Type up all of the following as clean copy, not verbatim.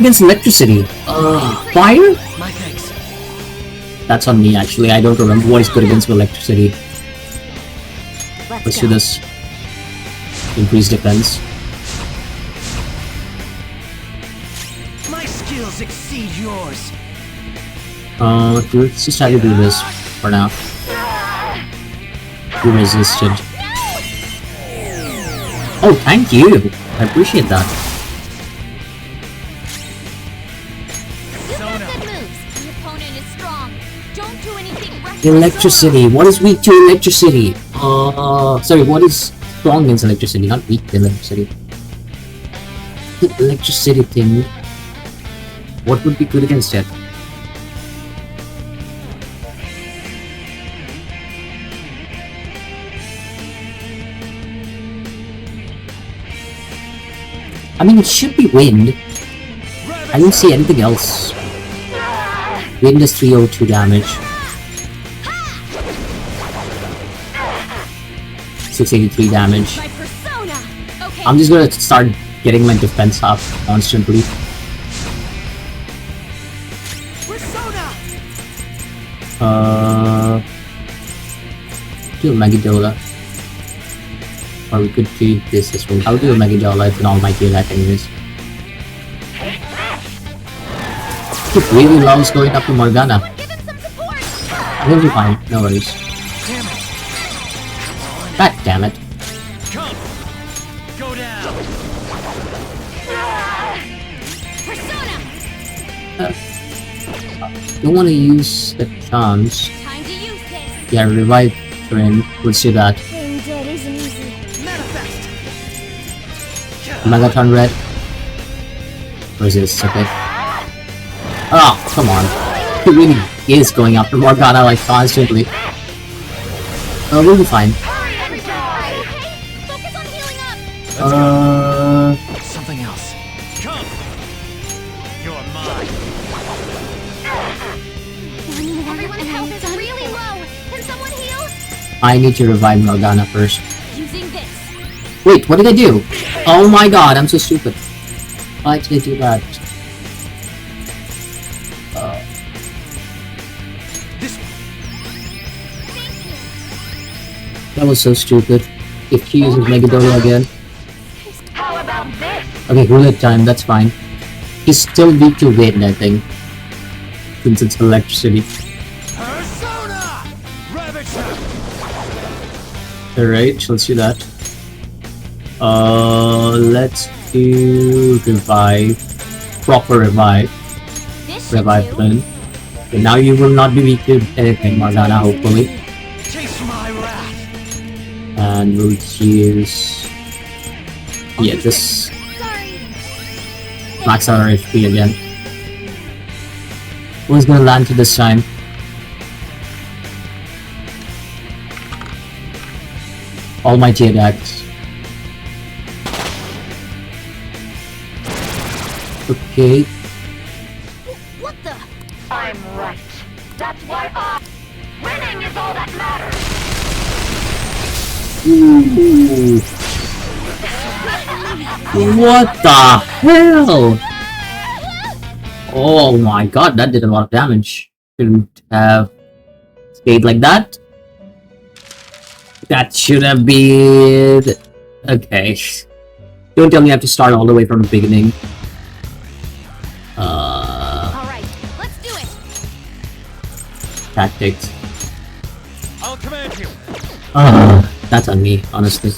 Against electricity. Fire? My thanks. That's on me actually. I don't remember what is good against electricity. Let's do this. Increase defense. My skills exceed yours. Let's just try to do this for now. You resisted. Oh, thank you! I appreciate that. Electricity. What is weak to electricity? Sorry, what is strong against electricity? Not weak to electricity. The electricity thing. What would be good against it? I mean, it should be wind. I don't see anything else. Wind is 302 damage. 683 damage. I'm just gonna start getting my defense up constantly. Do a Megadola. Or we could do this as well. I'll do a Megadola. It's an almighty attack anyways. It really loves going up to Morgana. We'll be fine, no worries. God damn it. Come. Go down. Don't want to use the chance. Time to use this. Yeah, revive Trin. Let's do that. Being dead isn't easy. Manifest. Megaton red. Resist, okay. Oh, come on. He really is going after Morgana like constantly. We'll be fine. Focus on healing up. Something else. Come. You're mine. Everyone's health is really low. Can someone heal? I need to revive Morgana first. Using this. Wait, what did I do? Oh my god, I'm so stupid. Why did I do that? That was so stupid. If he uses Megadola again. How about this? Okay, roulette time, that's fine. He's still weak to wind, I think. Since it's electricity. Persona. Ravager. Alright, let's do that. Let's do revive. Proper revive. This should Revive do. Flynn. Okay, now you will not be weak to anything, Morgana, hopefully. Taste my wrath. And we'll use... Yeah, this... Sorry. Max our HP again. Who's gonna land to this time? Almighty attacks. Okay. What the? I'm right. That's why winning is all that matters. Ooh. What the hell? Oh my god, that did a lot of damage. Couldn't have stayed like that. That should have been... Okay. Don't tell me I have to start all the way from the beginning. Alright, let's do it. Tactics. I'll command you. That's on me, honestly.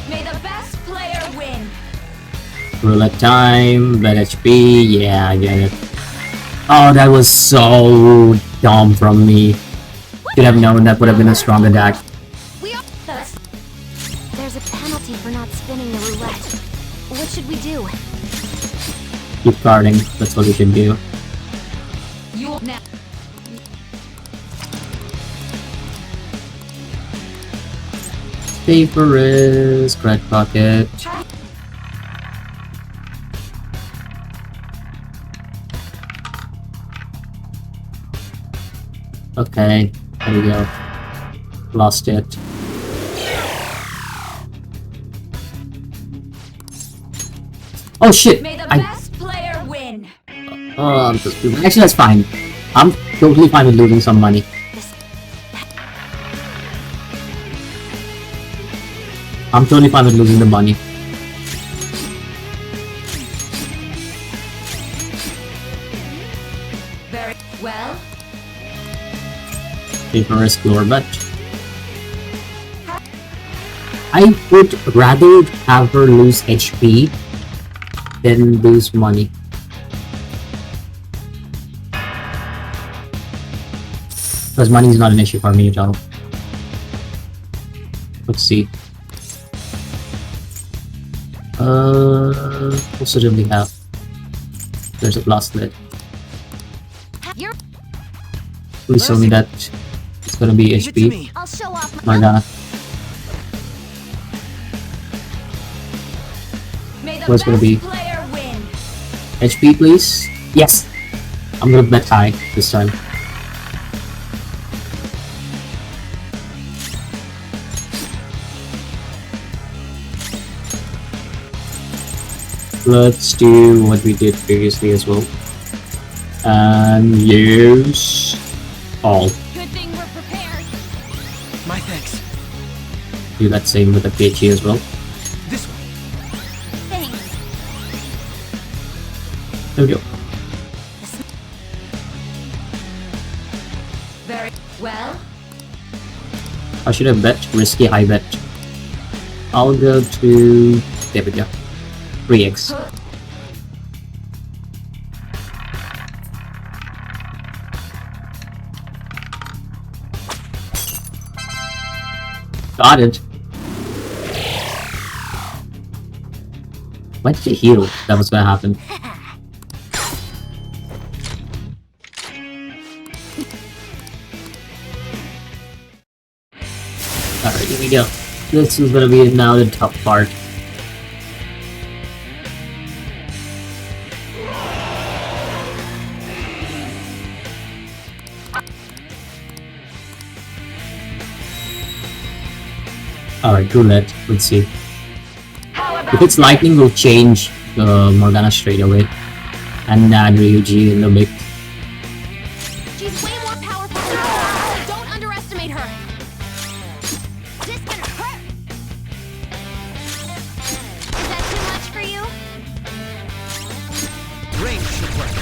May the best player win. Roulette time, bad HP, yeah, I get it. Oh, that was so dumb from me. Should have known that would have been a strong attack. We are. There's a penalty for not spinning the roulette. What should we do? Keep guarding, that's what we should do. You now. Paper risk, red pocket. Okay, there we go. Lost it. Oh shit! May the I best player win. actually that's fine. I'm totally fine with losing some money. I'm totally fine with losing the money. Very well. Take a risk lower bet. I would rather have her lose HP than lose money. Because money is not an issue for me at all. Let's see. What do we have? There's a blast lid. You're. Please tell me that it's gonna be Leave it to HP. me. I'll show off my. Morgana. May the What's best gonna be? player win. HP, please. Yes! I'm gonna bet high this time. Let's do what we did previously as well. And use all. Good thing we're prepared. My thanks. Do that same with the PHE as well. This way. Thanks. There we go. Very well. I should have bet risky high bet. I'll go to there we go. 3x. Got it. Why did you heal? That was gonna happen. Alright, here we go. This is gonna be now the tough part. Alright, roulette. Let's see. If it's lightning, we'll change the Morgana straight away. And add Ryuji in the mix. She's way more powerful than you, so don't underestimate her. This can hurt. Is that too much for you? Range should work.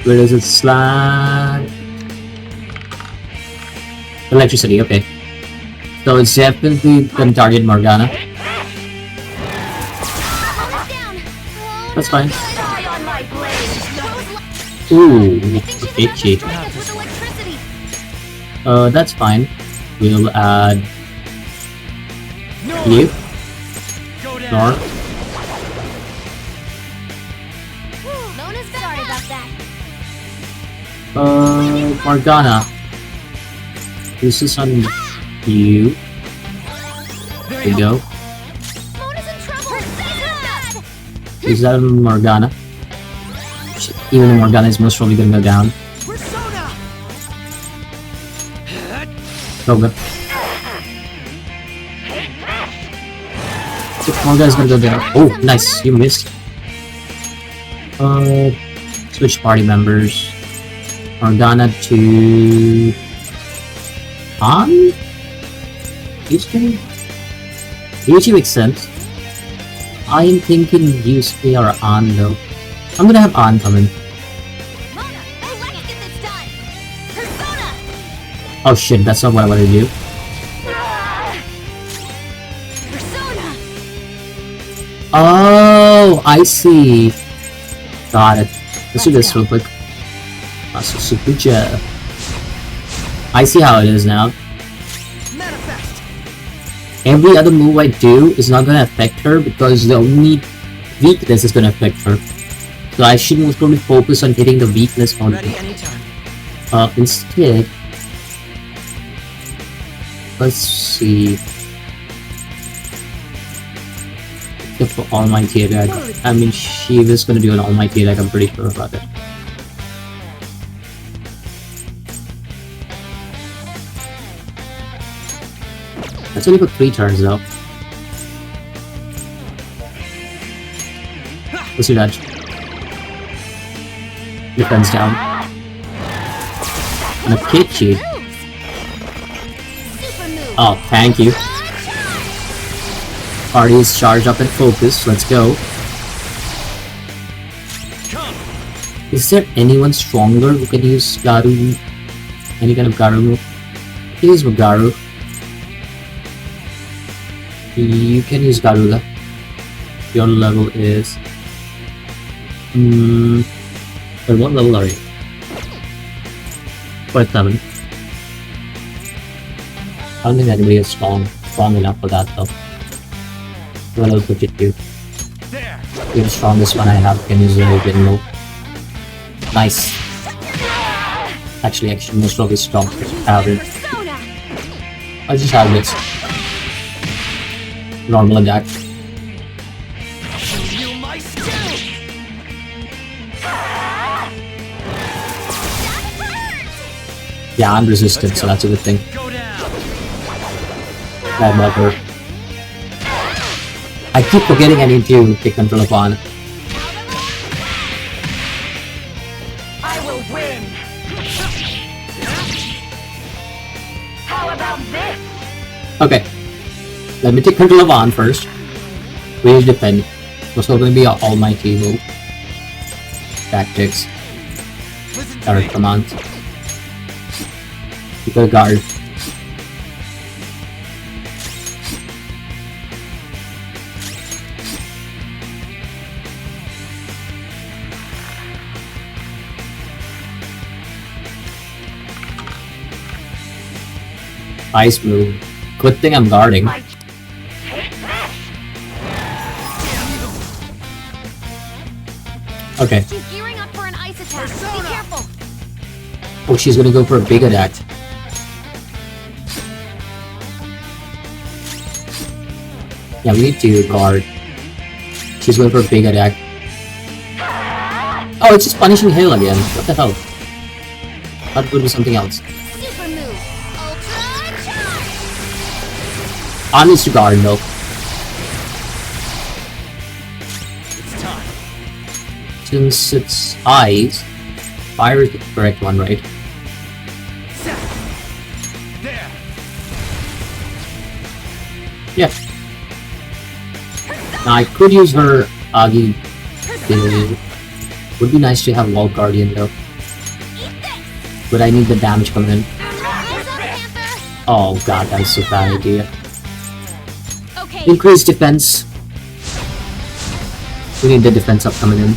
Where does it slide? Electricity, okay. So it's definitely gonna target Morgana. Hold it down. Oh, That's not fine. good. Die on my blade. Ooh, I think she's itchy. about to strike us with electricity. That's fine. We'll add No. you, Go down. Nor. Lona's sorry about that. Morgana. This is on you. There you go. Lona's in trouble. Her face is bad. Is that on Morgana? Even though Morgana is most probably gonna go down. Persona. Oh, good. Morgana's gonna go down. Oh, nice. You missed. Switch party members. Morgana to... On? Yusuke? Yusuke makes sense. I am thinking Yusuke or On though. I'm gonna have On come in. Mona, hey, let's get this done. Persona. Oh shit, that's not what I want to do. Persona. Oh, I see. Got it. Let's do this real quick. Masusukucha. I see how it is now. Manifest. Every other move I do is not gonna affect her because the only weakness is gonna affect her. So I should most probably focus on hitting the weakness only. Ready anytime. Instead, let's see. Go for Almighty Attack. I mean, she was gonna do an Almighty Attack, I'm pretty sure about it. That's only for 3 turns though. Let's do that. Defense down. And a Kichi. Super move. Oh, thank you. Party is charged up and focused. Let's go. Come. Is there anyone stronger who can use Garu? Any kind of Garu move? I can use Garu. You can use Garula. Your level is... But what level are you? 47. I don't think anybody is strong enough for that though. What else would you do? There. You're the strongest one I have, can use a good move. Nice. Actually, most of his strong average. Persona. I just have this. Normal attack. Show you my skill. Yeah, I'm resistant, so that's a good thing. Go down. Bad marker. I keep forgetting I need to take control of on. I will win. How about this? Okay. Let me take control of on first. Rage defend. Was hoping to be an almighty move. Tactics. Listen to Direct me. commands. You got a guard. Ice move. Good thing I'm guarding. I take this. Okay. She's gearing up for an ice attack. Be Persona. careful. Oh, she's gonna go for a big attack. Yeah, we need to guard. She's going for a big attack. Oh, it's just punishing Hail again. What the hell? Thought it would be something else. Super move. Ultra charge. I needs to guard though. It's time. Since it's eyes, fire is the correct one, right? Set. There. Yeah. Now, I could use her Agi. It would be nice to have Wall Guardian though. Eat this. But I need the damage coming in. Eyes up, Panther. Oh god, that's a bad idea. Okay. Increase defense. We need the defense up coming in.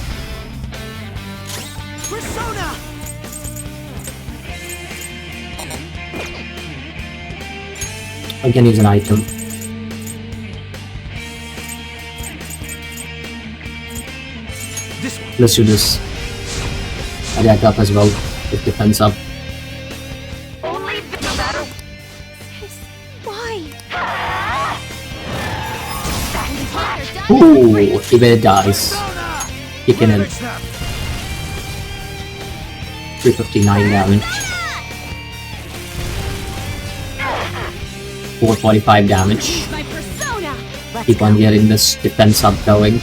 Persona. I can use an item. This one. Let's do this. Attack up as well. With defense up. Only no matter. Why? That's Panther, done. Ooh, he better dies. Persona. Kicking in. Manage them. 359 damage. 445 damage. My persona. Keep on getting this defense up going.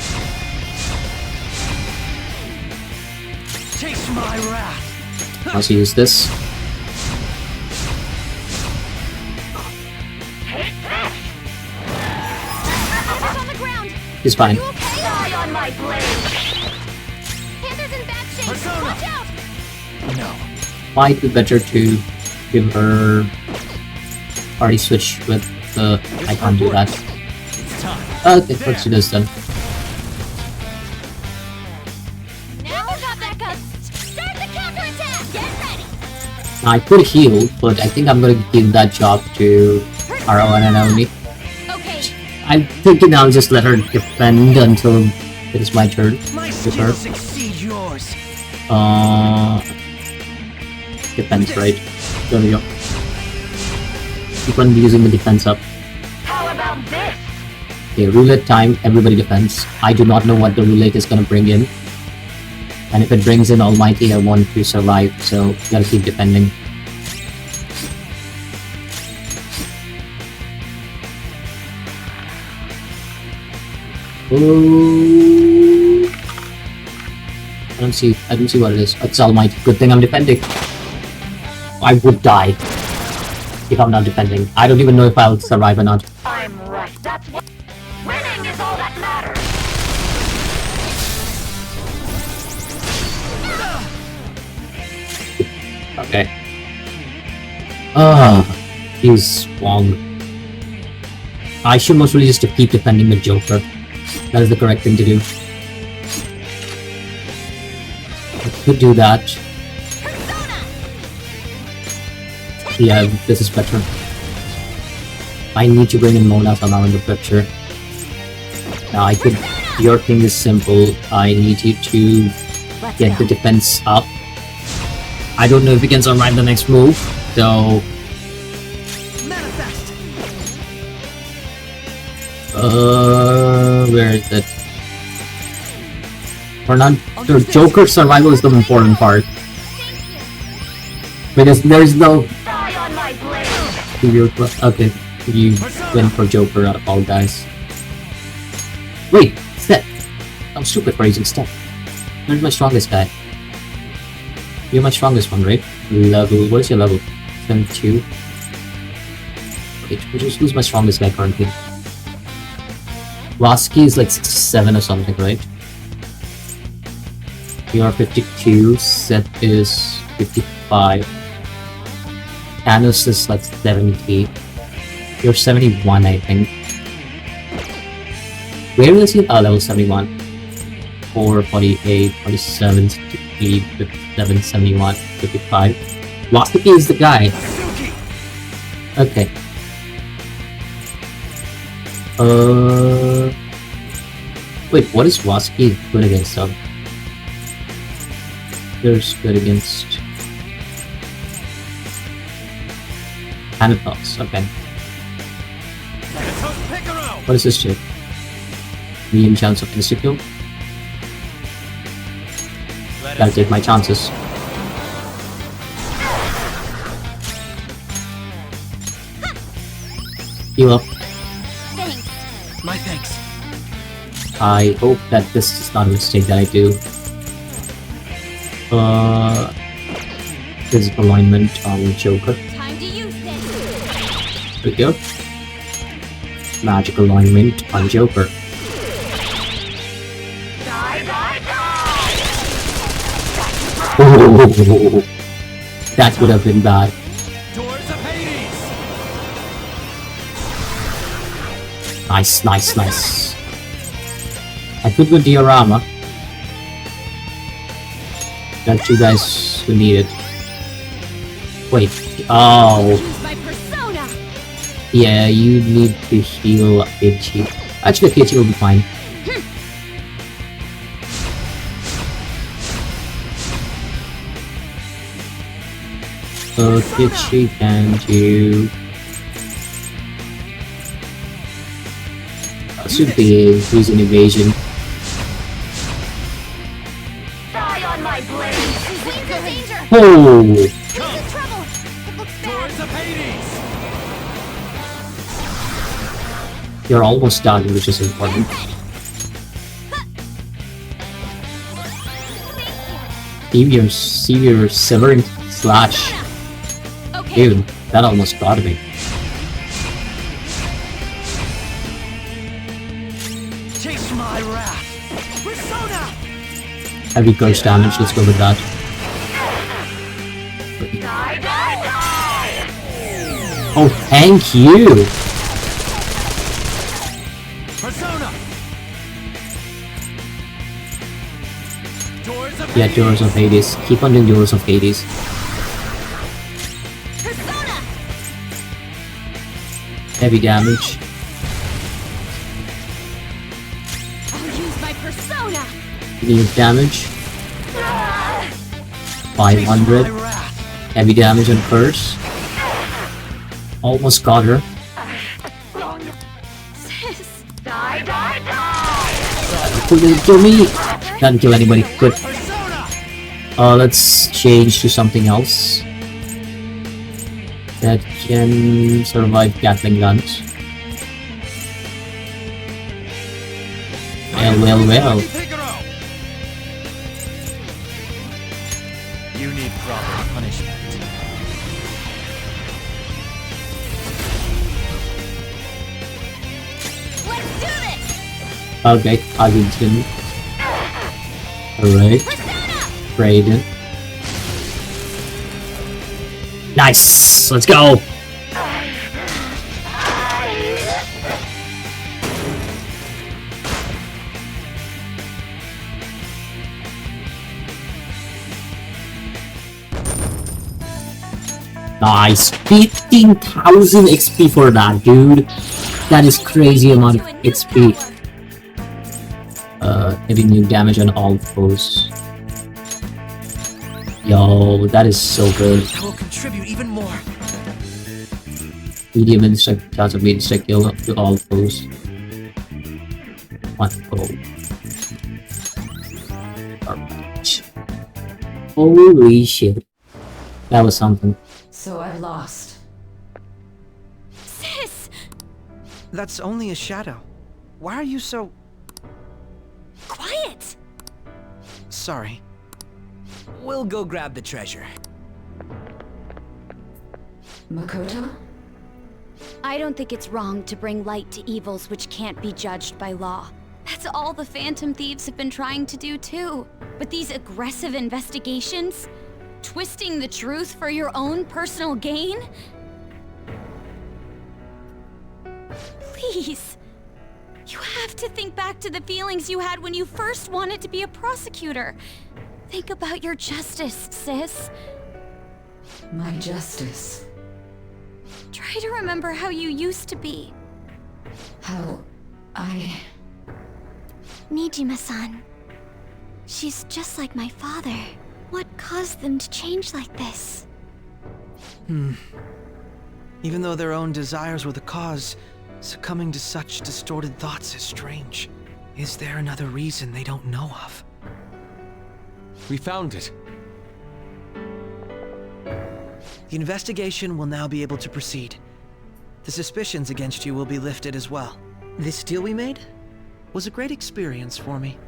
Taste my wrath. Let's use this. Panther's on the ground. He's fine. You okay? Die on my blade. Panther's in bad shape. Persona. Watch out. No. Might be better to give her party switch with the... I can't do that. It's time. Okay, let's do this then. Now we got that gun. Start the counterattack. Get ready. I could heal, but I think I'm gonna give that job to Arawan and Naomi. Okay. I'm thinking I'll just let her defend until it is my turn. My With her. skills exceed yours. Defense, right? There we go. Keep on using the defense up. How about this? Okay, roulette time, everybody defends. I do not know what the roulette is gonna bring in. And if it brings in Almighty, I want to survive, so gotta keep defending. Oh, I don't see what it is. It's Almighty. Good thing I'm defending. I would die if I'm not defending. I don't even know if I'll survive or not. I'm right. That's what. Winning is all that matters. Okay. He's wrong. I should most really just keep defending the Joker. That is the correct thing to do. I could do that. Yeah, this is better. I need to bring in Mona somehow in the picture. Now I could. Your thing is simple. I need you to get the defense up. I don't know if we can survive the next move, so Manifest. where is it? For not the Joker survival is the important part. Because there is no Die on my blade. okay, you win for Joker out of all guys. Wait, Step. I'm stupid for using Step. Where's my strongest guy? You're my strongest one, right? Level, what is your level? 72. Wait, who's my strongest guy currently? Wasky is like 67 or something, right? You are 52, Seth is 55. Thanos is like 70. You're 71, I think. Where is he? Oh, level 71. 4, 48, 47, 63, 57, 71, 55. Wasky is the guy. Okay. Wait, what is Wasky good against them? There's good against Thanatos, okay. What does this do? Medium chance of insta-kill? Gotta take my chances. Heal up. Thanks. My thanks. I hope that this is not a mistake that I do. Physical alignment on Joker. Time to use this. There we go. Magical alignment on Joker. Die, die, die. Oh, that would have been bad. Doors of Hades. Nice, nice, nice. I could go diorama. Got you guys who need it. Wait. Oh. Use my persona. Yeah, you need to heal Akechi. Actually, Akechi will be fine. So, Akechi can do... should be increasing evasion. Die on my blade. Wings in danger. Oh! Wings in trouble. It looks bad. Doors of Hades. You're almost done, which is important. Severe severing slash. Okay. Dude, that almost got me. Chase my wrath. Persona. Heavy curse damage, let's go with that. Die, die, die. Oh, thank you! Persona. Doors of Yeah, Doors of Hades. Keep on doing Doors of Hades. Persona. Heavy damage. I'll use my persona. Need damage. 500. My wrath. Heavy damage on curse. Almost got her. Sis. Die, die, die. Who didn't kill me? Doesn't kill anybody. Good. Persona. Let's change to something else that can survive Gatling guns. Well. Figaro! You need proper punishment. Let's do this! Okay, Argentine. Alright, Persona! Raiden. Nice! Let's go! Nice! 15,000 XP for that, dude! That is crazy amount of XP. Maybe new damage on all foes. Yo, that is so good. I will contribute even more. Medium insect chance of being insect kill to all foes. One foe. Garbage. Holy shit. That was something. So I lost. Sis! That's only a shadow. Why are you so... Quiet! sorry? We'll go grab the treasure. Makoto? I don't think it's wrong to bring light to evils which can't be judged by law. That's all the Phantom Thieves have been trying to do too. But these aggressive investigations? Twisting the truth for your own personal gain? Please. You have to think back to the feelings you had when you first wanted to be a prosecutor. Think about your justice, sis. My justice. Try to remember how you used to be. How I... Nijima-san. She's just like my father. What caused them to change like this? Even though their own desires were the cause, succumbing to such distorted thoughts is strange. Is there another reason they don't know of? We found it. The investigation will now be able to proceed. The suspicions against you will be lifted as well. This deal we made was a great experience for me.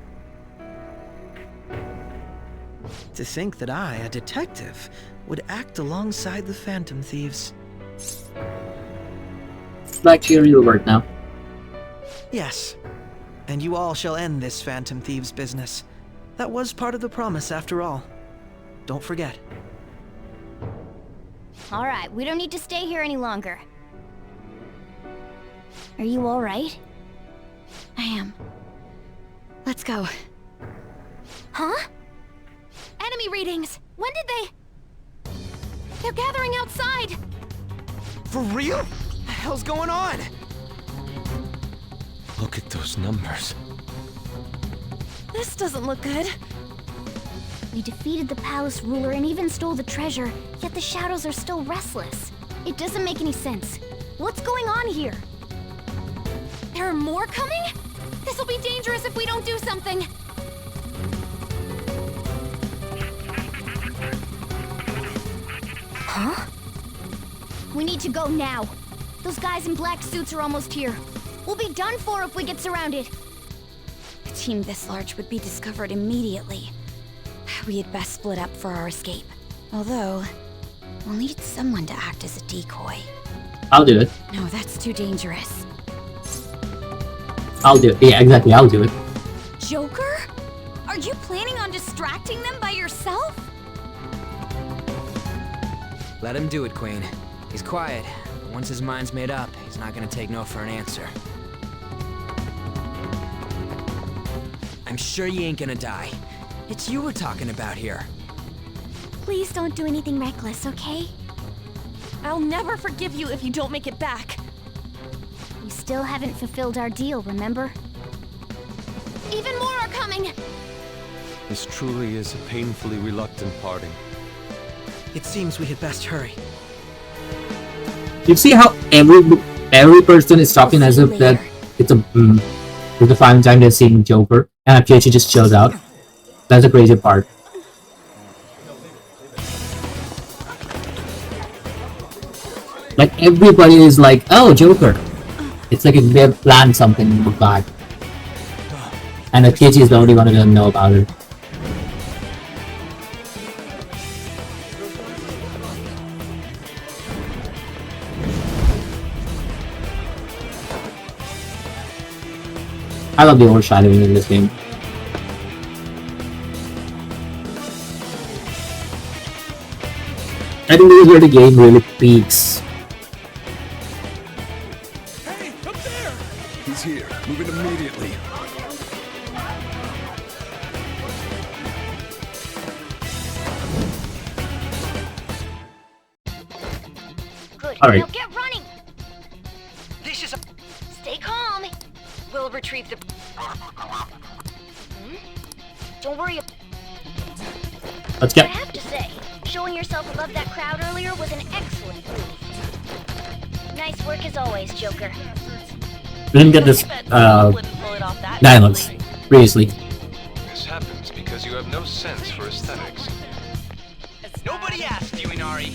To think that I, a detective, would act alongside the Phantom Thieves. Back to your real work now. Yes. And you all shall end this Phantom Thieves business. That was part of the promise after all. Don't forget. All right, we don't need to stay here any longer. Are you all right? I am. Let's go. Huh? Enemy readings! When did they... They're gathering outside! For real? What the hell's going on? Look at those numbers. This doesn't look good. We defeated the palace ruler and even stole the treasure, yet the shadows are still restless. It doesn't make any sense. What's going on here? There are more coming? This'll be dangerous if we don't do something. Huh? We need to go now. Those guys in black suits are almost here. We'll be done for if we get surrounded. A team this large would be discovered immediately. We had best split up for our escape. Although, we'll need someone to act as a decoy. I'll do it. No, that's too dangerous. I'll do it. Yeah, exactly. I'll do it. Joker? Are you planning on distracting them by yourself? Let him do it, Queen. He's quiet, but once his mind's made up, he's not gonna take no for an answer. I'm sure you ain't gonna die. It's you we're talking about here. Please don't do anything reckless, okay? I'll never forgive you if you don't make it back. We still haven't fulfilled our deal, remember? Even more are coming! This truly is a painfully reluctant parting. It seems we had best hurry. You see how every person is talking as if that it's the final time they're seeing Joker, and actually she just chills out. That's the crazy part. Like everybody is like, "Oh, Joker!" It's like if they have planned something bad. And Akechi is the only one who doesn't know about it. I love the overshadowing in this game. I think this is where the game really peaks. Hey, up there! He's here. Move it immediately. Good. All right. Now get running. This is a... Stay calm. We'll retrieve the... Don't worry. Let's I get. have to say, showing yourself above that crowd earlier was an excellent move. Nice work as always, Joker. We didn't get this dialogues previously. This happens because you have no sense for aesthetics. Nobody asked you, Inari.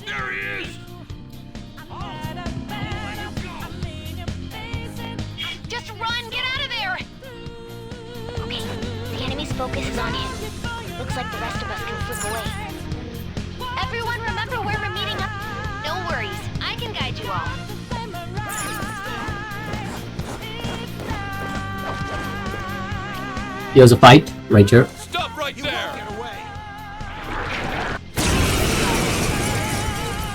There he is! Just run! Get out of there! Okay, the enemy's focus is on him. Looks like the rest of us can slip away. Everyone remember where we're meeting up? No worries, I can guide you all. Here's a fight right here. Stop right there!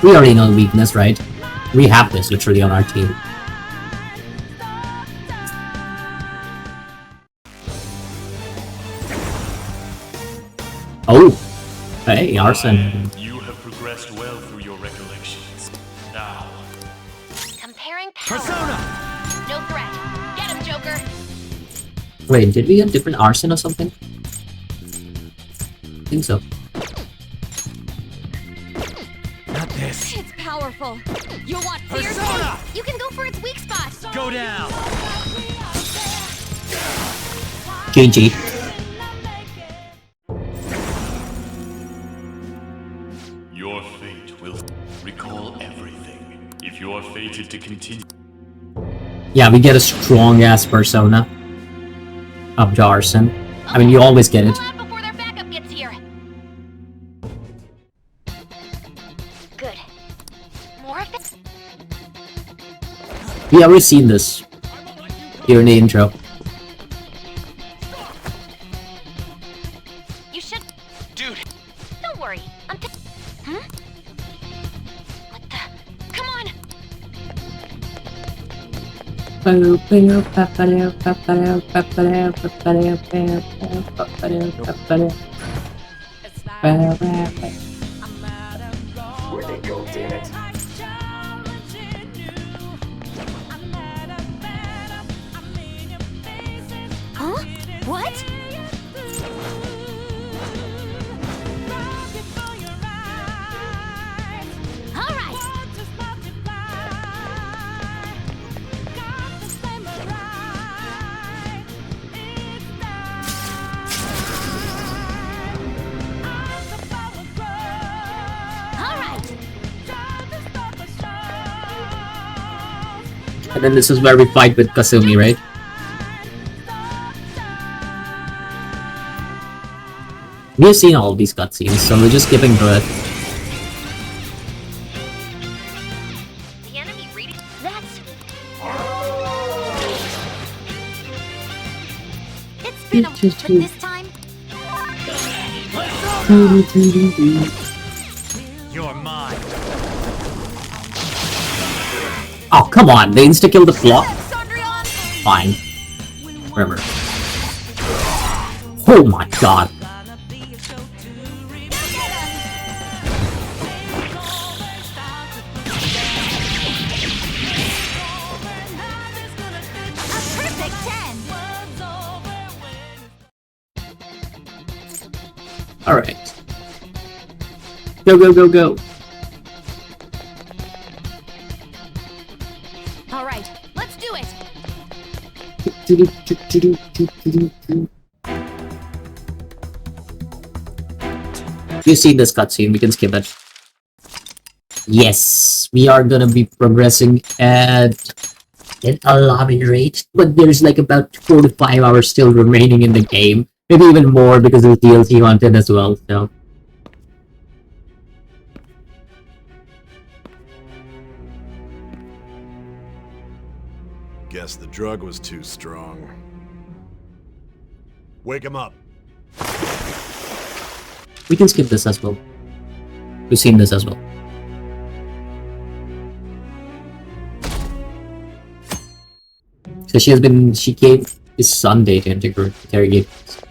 We already know the weakness, right? We have this literally on our team. Oh, hey, arson. You have progressed well through your recollections. Now, Comparing power. Persona! No threat. Get him, Joker! Wait, did we get different arson or something? I think so. Not this. It's powerful. You want fierce? Persona! You can go for its weak spot. Go down. GG. your fate will recall everything. If you are fated to continue. Yeah, we get a strong ass persona of Jarson. I mean, you always get it. Pull out before their backup gets here. Good. More of it. We already seen this here in the intro. You should. Dude, Don't worry. Huh? What the? Come on. where'd they go, damn it? Huh? What? All right. All right. And then this is where we fight with Kasumi, right? We've seen all these cutscenes, so we're just skipping through it. The enemy reading. That's. It's been a but this time, You're mine. Oh, come on, they insta-kill the block. Fine. Whatever. Oh my god. a perfect 10. Alright. Go, go, go, go. All right, let's do it. You see this cutscene, we can skip it. Yes, we are gonna be progressing at elaborate, but there's like about 4 to 5 hours still remaining in the game. Maybe even more because of DLC content as well, so. Guess the drug was too strong. Wake him up. We can skip this as well. We've seen this as well. So she came this Sunday to interrogate us.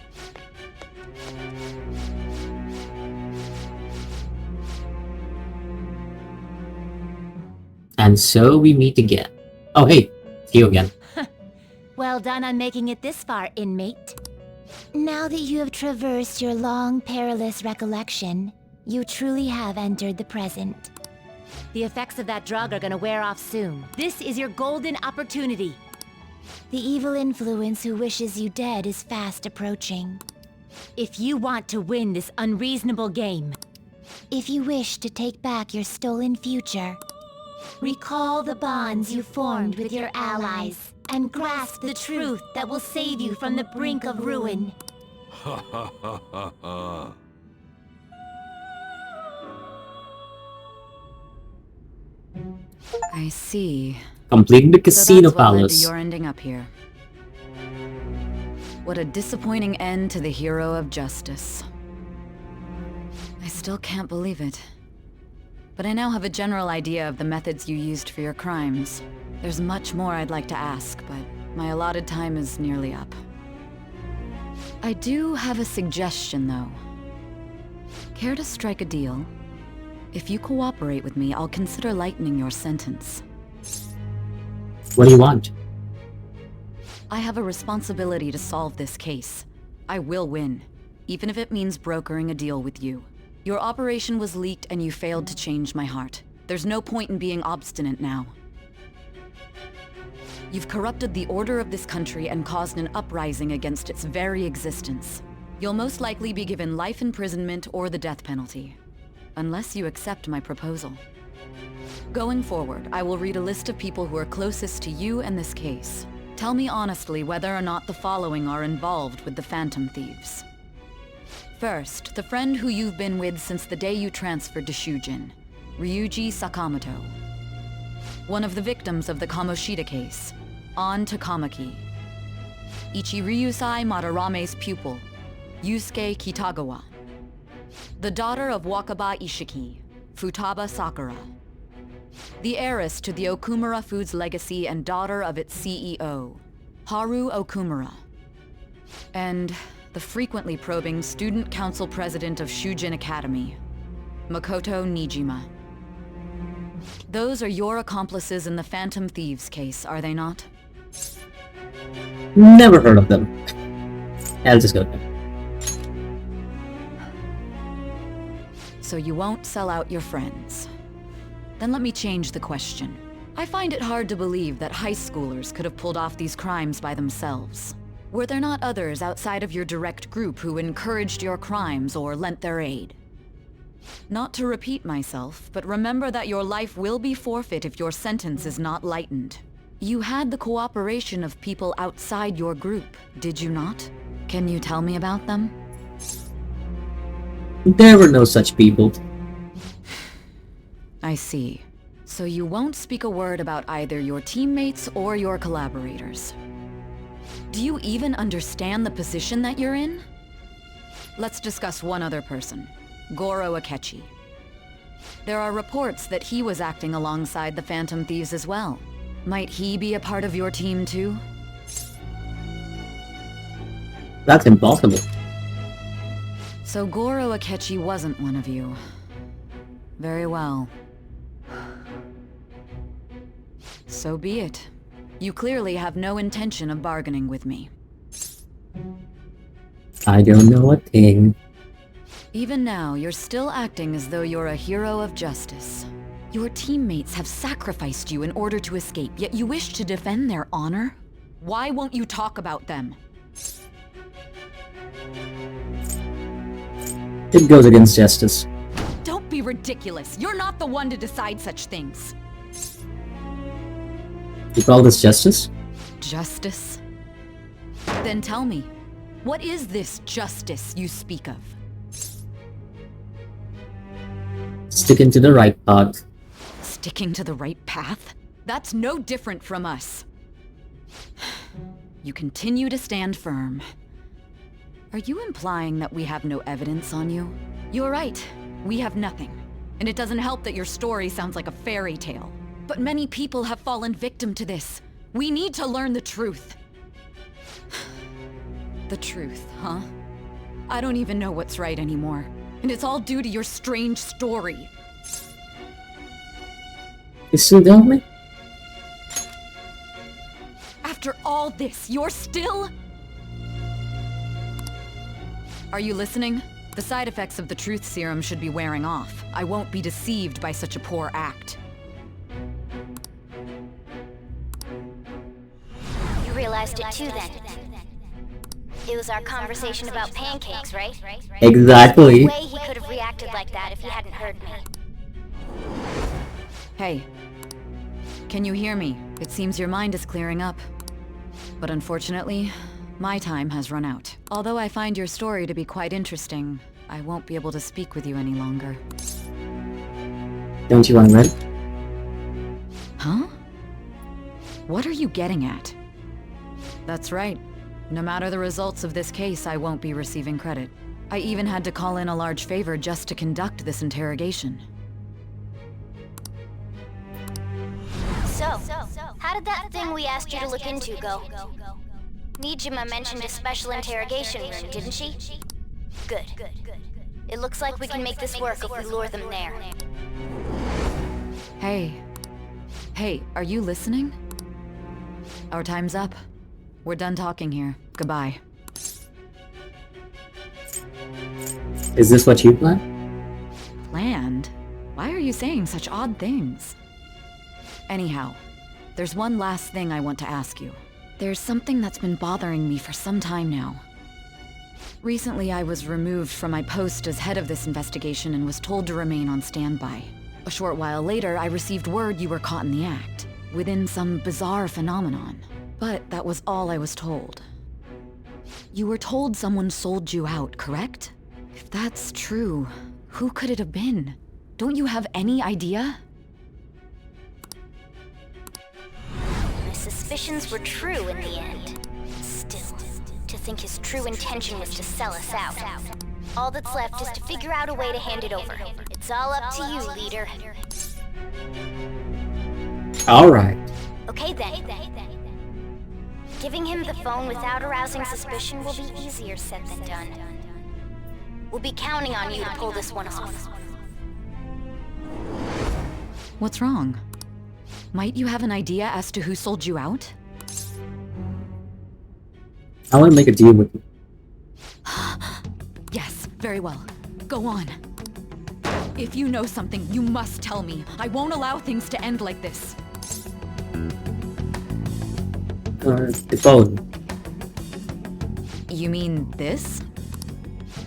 And so we meet again. Oh hey, it's you again. Well done on making it this far, inmate. Now that you have traversed your long, perilous recollection, you truly have entered the present. The effects of that drug are gonna wear off soon. This is your golden opportunity. The evil influence who wishes you dead is fast approaching. If you want to win this unreasonable game, if you wish to take back your stolen future, recall the bonds you formed with your allies and grasp the truth that will save you from the brink of ruin. Ha ha ha ha ha. I see. Completing the So casino that's what led to palace. your ending up here. What a disappointing end to the hero of justice. I still can't believe it. But I now have a general idea of the methods you used for your crimes. There's much more I'd like to ask, but my allotted time is nearly up. I do have a suggestion, though. Care to strike a deal? If you cooperate with me, I'll consider lightening your sentence. What do you want? I have a responsibility to solve this case. I will win, even if it means brokering a deal with you. Your operation was leaked and you failed to change my heart. There's no point in being obstinate now. You've corrupted the order of this country and caused an uprising against its very existence. You'll most likely be given life imprisonment or the death penalty. Unless you accept my proposal. Going forward, I will read a list of people who are closest to you and this case. Tell me honestly whether or not the following are involved with the Phantom Thieves. First, the friend who you've been with since the day you transferred to Shujin, Ryuji Sakamoto. One of the victims of the Kamoshida case, An Takamaki. Ichiryusai Madarame's pupil, Yusuke Kitagawa. The daughter of Wakaba Ishiki, Futaba Sakura. The heiress to the Okumura Foods legacy and daughter of its CEO, Haru Okumura. And the frequently probing student council president of Shujin Academy, Makoto Nijima. Those are your accomplices in the Phantom Thieves case, are they not? Never heard of them. I'll just go there. So you won't sell out your friends. Then let me change the question. I find it hard to believe that high schoolers could have pulled off these crimes by themselves. Were there not others outside of your direct group who encouraged your crimes or lent their aid? Not to repeat myself, but remember that your life will be forfeit if your sentence is not lightened. You had the cooperation of people outside your group, did you not? Can you tell me about them? There were no such people. I see. So you won't speak a word about either your teammates or your collaborators. Do you even understand the position that you're in? Let's discuss one other person, Goro Akechi. There are reports that he was acting alongside the Phantom Thieves as well. Might he be a part of your team too? That's impossible. So Goro Akechi wasn't one of you. Very well. So be it. You clearly have no intention of bargaining with me. I don't know a thing. Even now, you're still acting as though you're a hero of justice. Your teammates have sacrificed you in order to escape, yet you wish to defend their honor? Why won't you talk about them? It goes against justice. Don't be ridiculous. You're not the one to decide such things. You call this justice? Justice? Then tell me, what is this justice you speak of? Sticking to the right path. Sticking to the right path? That's no different from us. You continue to stand firm. Are you implying that we have no evidence on you? You're right. We have nothing. And it doesn't help that your story sounds like a fairy tale. But many people have fallen victim to this. We need to learn the truth. The truth, huh? I don't even know what's right anymore. And it's all due to your strange story. You still down me? After all this, you're still... Are you listening? The side effects of the truth serum should be wearing off. I won't be deceived by such a poor act. You realized it too then. It was our conversation about pancakes, right? Exactly. No way he could have reacted like that if he hadn't heard me. Hey. Can you hear me? It seems your mind is clearing up. But unfortunately, my time has run out. Although I find your story to be quite interesting, I won't be able to speak with you any longer. Don't you want to rent? Huh? What are you getting at? That's right. No matter the results of this case, I won't be receiving credit. I even had to call in a large favor just to conduct this interrogation. So, how did that thing we asked you to look into go? Nijima mentioned a special interrogation room, didn't she? Good. It looks like we can make this work if we lure them there. Hey. Hey, are you listening? Our time's up. We're done talking here. Goodbye. Is this what you plan? Planned? Why are you saying such odd things? Anyhow, there's one last thing I want to ask you. There's something that's been bothering me for some time now. Recently, I was removed from my post as head of this investigation and was told to remain on standby. A short while later, I received word you were caught in the act, within some bizarre phenomenon. But that was all I was told. You were told someone sold you out, correct? If that's true, who could it have been? Don't you have any idea? My suspicions were true in the end. Still, to think his true intention was to sell us out. All that's left is to figure out a way to hand it over. It's all up to you, leader. Alright. Okay then. Giving him the phone without arousing suspicion will be easier said than done. We'll be counting on you to pull this one off. What's wrong? Might you have an idea as to who sold you out? I want to make a deal with you. Yes, very well. Go on. If you know something, you must tell me. I won't allow things to end like this. The phone. You mean this?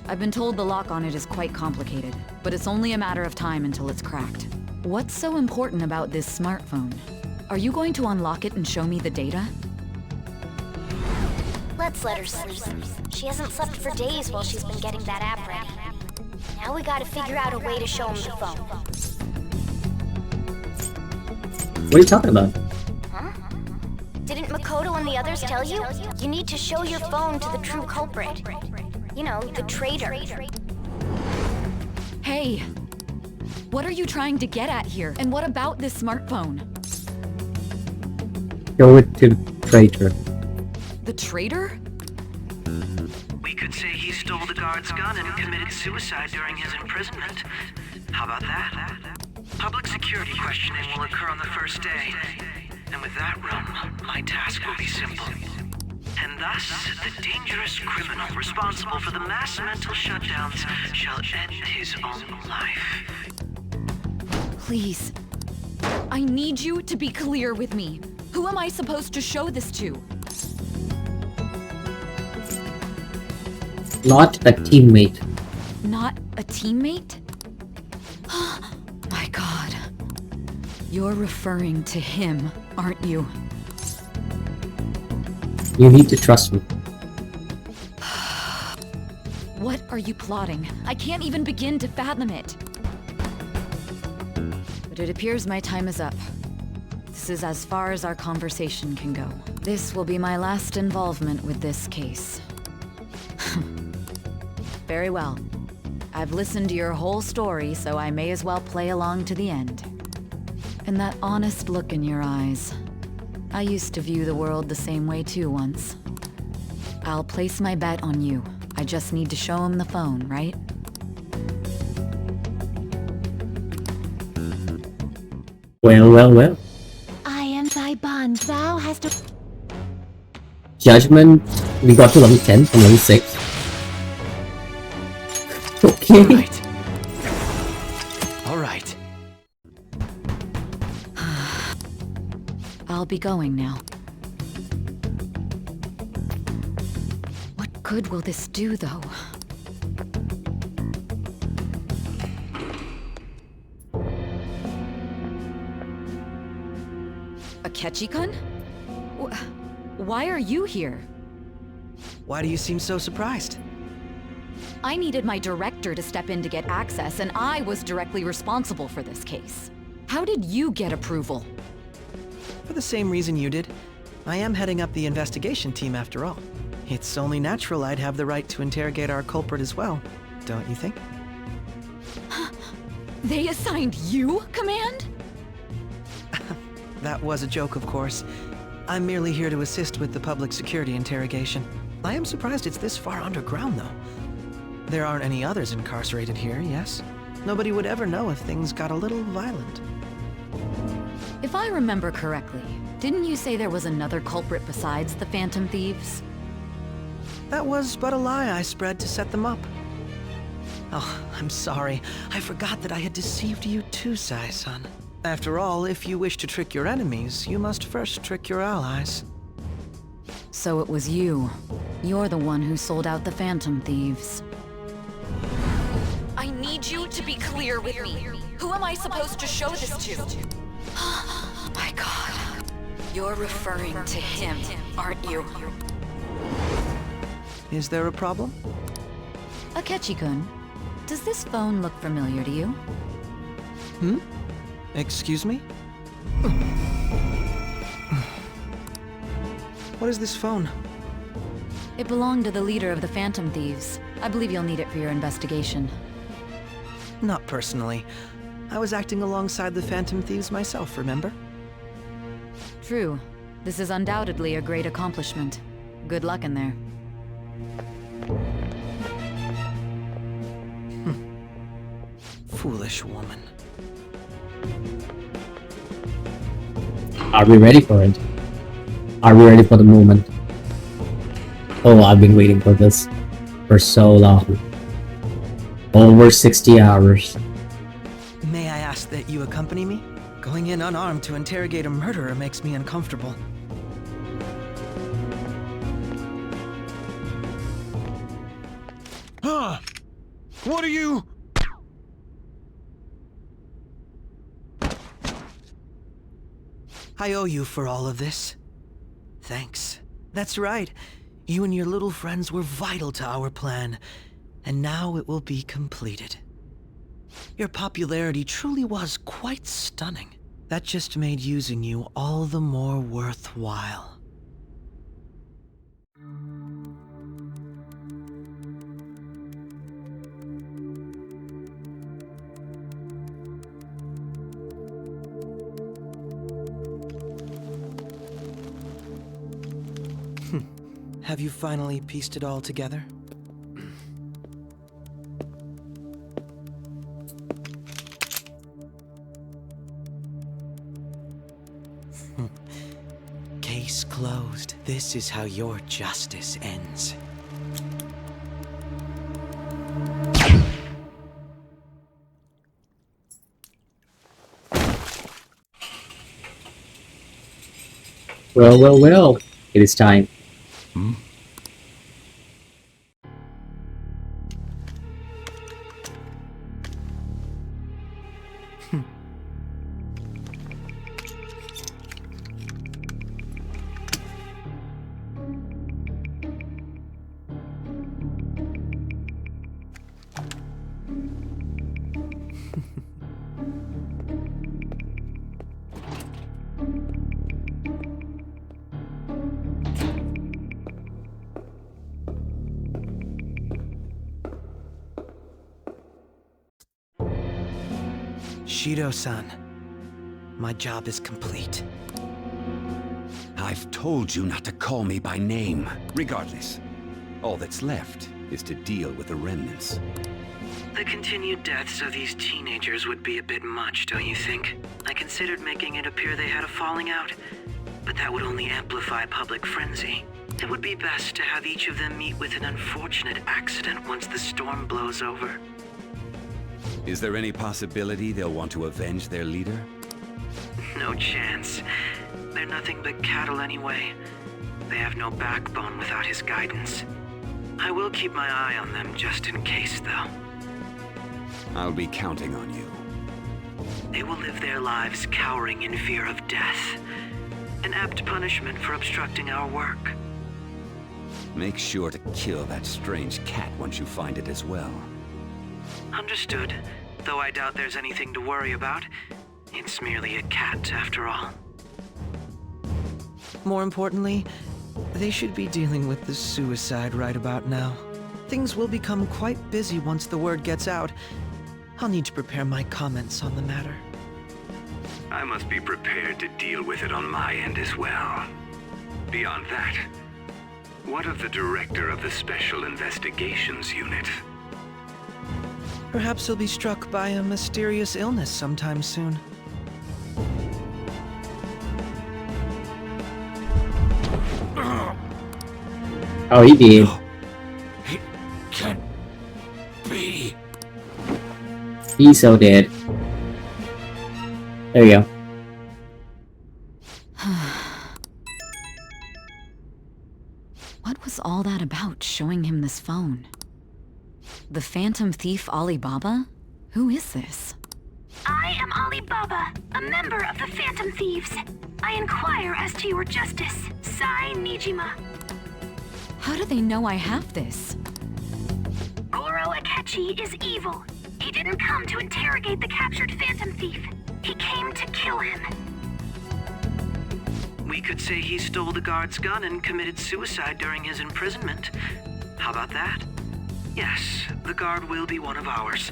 I've been told the lock on it is quite complicated, but it's only a matter of time until it's cracked. What's so important about this smartphone? Are you going to unlock it and show me the data? Let's let her sleep. She hasn't slept for days while she's been getting that app ready. Now we gotta figure out a way to show him the phone. What are you talking about? Huh? Didn't Makoto and the others tell you? You need to show your phone to the true culprit. You know, the traitor. Hey! What are you trying to get at here? And what about this smartphone? Show it to the traitor. The traitor? We could say he stole the guard's gun and committed suicide during his imprisonment. How about that? Public security questioning will occur on the first day. And with that run, my task will be simple. And thus, the dangerous criminal responsible for the mass mental shutdowns shall end his own life. Please. I need you to be clear with me. Who am I supposed to show this to? Not a teammate. Not a teammate? My god. You're referring to him, aren't you? You need to trust me. What are you plotting? I can't even begin to fathom it. But it appears my time is up. This is as far as our conversation can go. This will be my last involvement with this case. Very well. I've listened to your whole story, so I may as well play along to the end. And that honest look in your eyes. I used to view the world the same way too once. I'll place my bet on you. I just need to show him the phone, right? Well. I am thy bond. Thou hast to... Judgment, we got to level 10 from level 6. Okay. All right. I'll be going now. What good will this do, though? Akechi-kun? Why are you here? Why do you seem so surprised? I needed my director to step in to get access, and I was directly responsible for this case. How did you get approval? For the same reason you did. I am heading up the investigation team after all. It's only natural I'd have the right to interrogate our culprit as well, don't you think? They assigned you command? That was a joke, of course. I'm merely here to assist with the public security interrogation. I am surprised it's this far underground, though. There aren't any others incarcerated here, yes? Nobody would ever know if things got a little violent. If I remember correctly, didn't you say there was another culprit besides the Phantom Thieves? That was but a lie I spread to set them up. Oh, I'm sorry. I forgot that I had deceived you too, Sai-san. After all, if you wish to trick your enemies, you must first trick your allies. So it was you. You're the one who sold out the Phantom Thieves. I need you to be clear with me. Who am I supposed to show this to? Oh my god. You're referring to him, aren't you? Is there a problem? Akechi-kun, does this phone look familiar to you? Hmm? Excuse me? What is this phone? It belonged to the leader of the Phantom Thieves. I believe you'll need it for your investigation. Not personally. I was acting alongside the Phantom Thieves myself, remember? True. This is undoubtedly a great accomplishment. Good luck in there. Foolish woman. Are we ready for it? Are we ready for the moment? Oh, I've been waiting for this for so long. Over 60 hours. May I ask that you accompany me? Going in unarmed to interrogate a murderer makes me uncomfortable. Huh? What are you... I owe you for all of this. Thanks. That's right. You and your little friends were vital to our plan, and now it will be completed. Your popularity truly was quite stunning. That just made using you all the more worthwhile. Have you finally pieced it all together? Case closed. This is how your justice ends. Well. It is time. Bushido-san. My job is complete. I've told you not to call me by name. Regardless, all that's left is to deal with the remnants. The continued deaths of these teenagers would be a bit much, don't you think? I considered making it appear they had a falling out, but that would only amplify public frenzy. It would be best to have each of them meet with an unfortunate accident once the storm blows over. Is there any possibility they'll want to avenge their leader? No chance. They're nothing but cattle anyway. They have no backbone without his guidance. I will keep my eye on them just in case, though. I'll be counting on you. They will live their lives cowering in fear of death. An apt punishment for obstructing our work. Make sure to kill that strange cat once you find it as well. Understood. Though I doubt there's anything to worry about. It's merely a cat, after all. More importantly, they should be dealing with the suicide right about now. Things will become quite busy once the word gets out. I'll need to prepare my comments on the matter. I must be prepared to deal with it on my end as well. Beyond that, what of the director of the Special Investigations Unit? Perhaps he'll be struck by a mysterious illness sometime soon. Oh, he did. It can't be. He's so dead. There we go. What was all that about, showing him this phone? The Phantom Thief Alibaba? Who is this? I am Alibaba, a member of the Phantom Thieves. I inquire as to your justice, Sai Nijima. How do they know I have this? Goro Akechi is evil. He didn't come to interrogate the captured Phantom Thief. He came to kill him. We could say he stole the guard's gun and committed suicide during his imprisonment. How about that? Yes, the guard will be one of ours.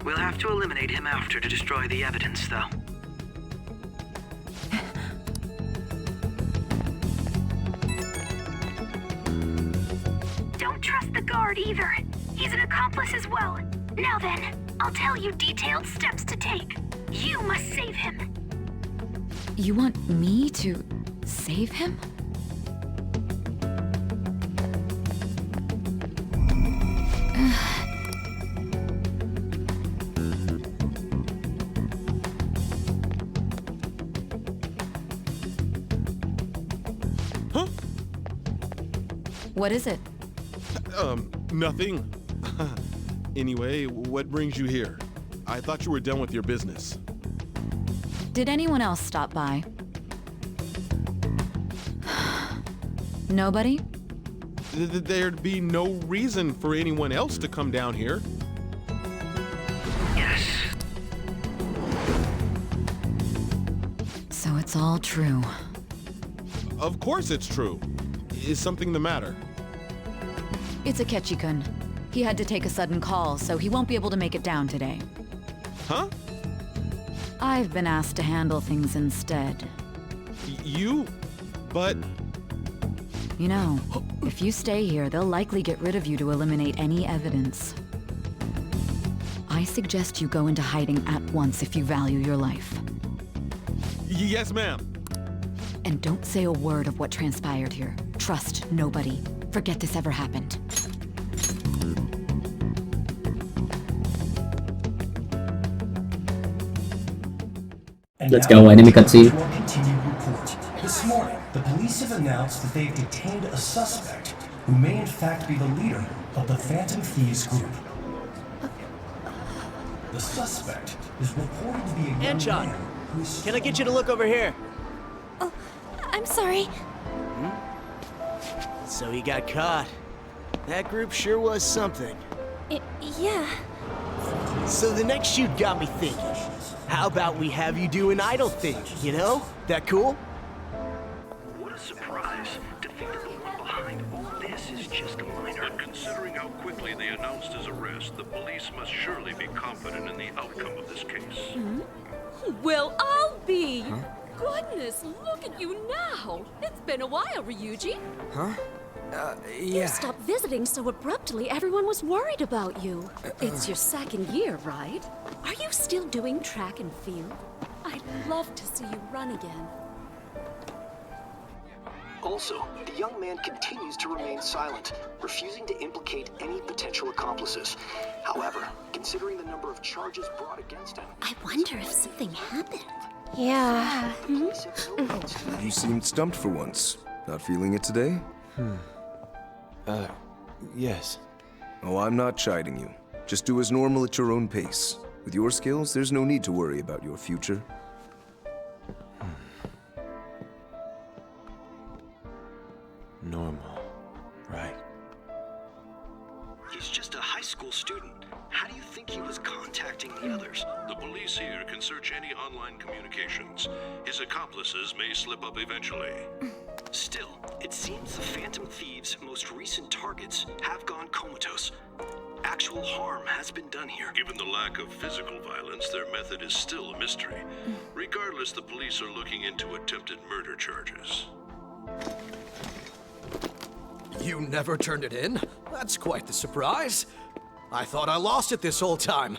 We'll have to eliminate him after to destroy the evidence, though. Don't trust the guard either. He's an accomplice as well. Now then, I'll tell you detailed steps to take. You must save him. You want me to save him? Huh? What is it? Nothing. Anyway, what brings you here? I thought you were done with your business. Did anyone else stop by? Nobody? There'd be no reason for anyone else to come down here. Yes. So it's all true. Of course it's true. Is something the matter? It's Akechi-kun. He had to take a sudden call, so he won't be able to make it down today. Huh? I've been asked to handle things instead. You? But... You know, if you stay here, they'll likely get rid of you to eliminate any evidence. I suggest you go into hiding at once if you value your life. Yes, ma'am. And don't say a word of what transpired here. Trust nobody. Forget this ever happened. Let's go, enemy cutscene. This morning, the police have announced that they've detained a suspect who may in fact be the leader of the Phantom Thieves group. The suspect is reported to be a young Anchon, man who's... can I get you to look over here? Oh, I'm sorry. So he got caught. That group sure was something. Yeah. So the next shoot got me thinking. How about we have you do an idle thing, you know? That cool? What a surprise to think that the one behind all this is just a minor. But considering how quickly they announced his arrest, the police must surely be confident in the outcome of this case. case. Well, I'll be! Goodness, look at you now! It's been a while, Ryuji. Huh? You Yeah. stopped visiting so abruptly, everyone was worried about you. It's your second year, right? Are you still doing track and field? I'd love to see you run again. Also, the young man continues to remain silent, refusing to implicate any potential accomplices. However, considering the number of charges brought against him... I wonder if something happened. Yeah. You seemed stumped for once. Not feeling it today? Yes. Oh, I'm not chiding you. Just do as normal at your own pace. With your skills, there's no need to worry about your future. Normal. Right. He's just a high school student. How do you think he was contacting the others? The police here can search any online communications. His accomplices may slip up eventually. Still, it seems the Phantom Thieves' most recent targets have gone comatose. Actual harm has been done here. Given the lack of physical violence, their method is still a mystery. Regardless, the police are looking into attempted murder charges. You never turned it in? That's quite the surprise. I thought I lost it this whole time.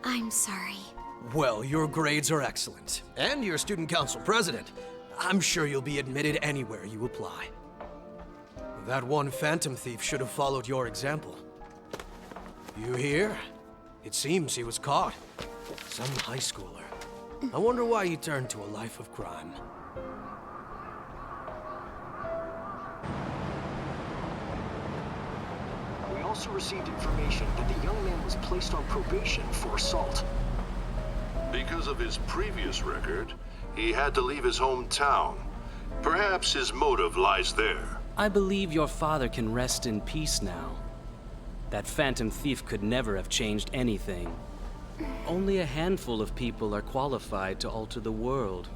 I'm sorry. Well, your grades are excellent. And you're student council president. I'm sure you'll be admitted anywhere you apply. That one Phantom Thief should have followed your example. You hear? It seems he was caught. Some high schooler. I wonder why he turned to a life of crime. We also received information that the young man was placed on probation for assault. Because of his previous record, he had to leave his hometown. Perhaps his motive lies there. I believe your father can rest in peace now. That Phantom Thief could never have changed anything. Only a handful of people are qualified to alter the world.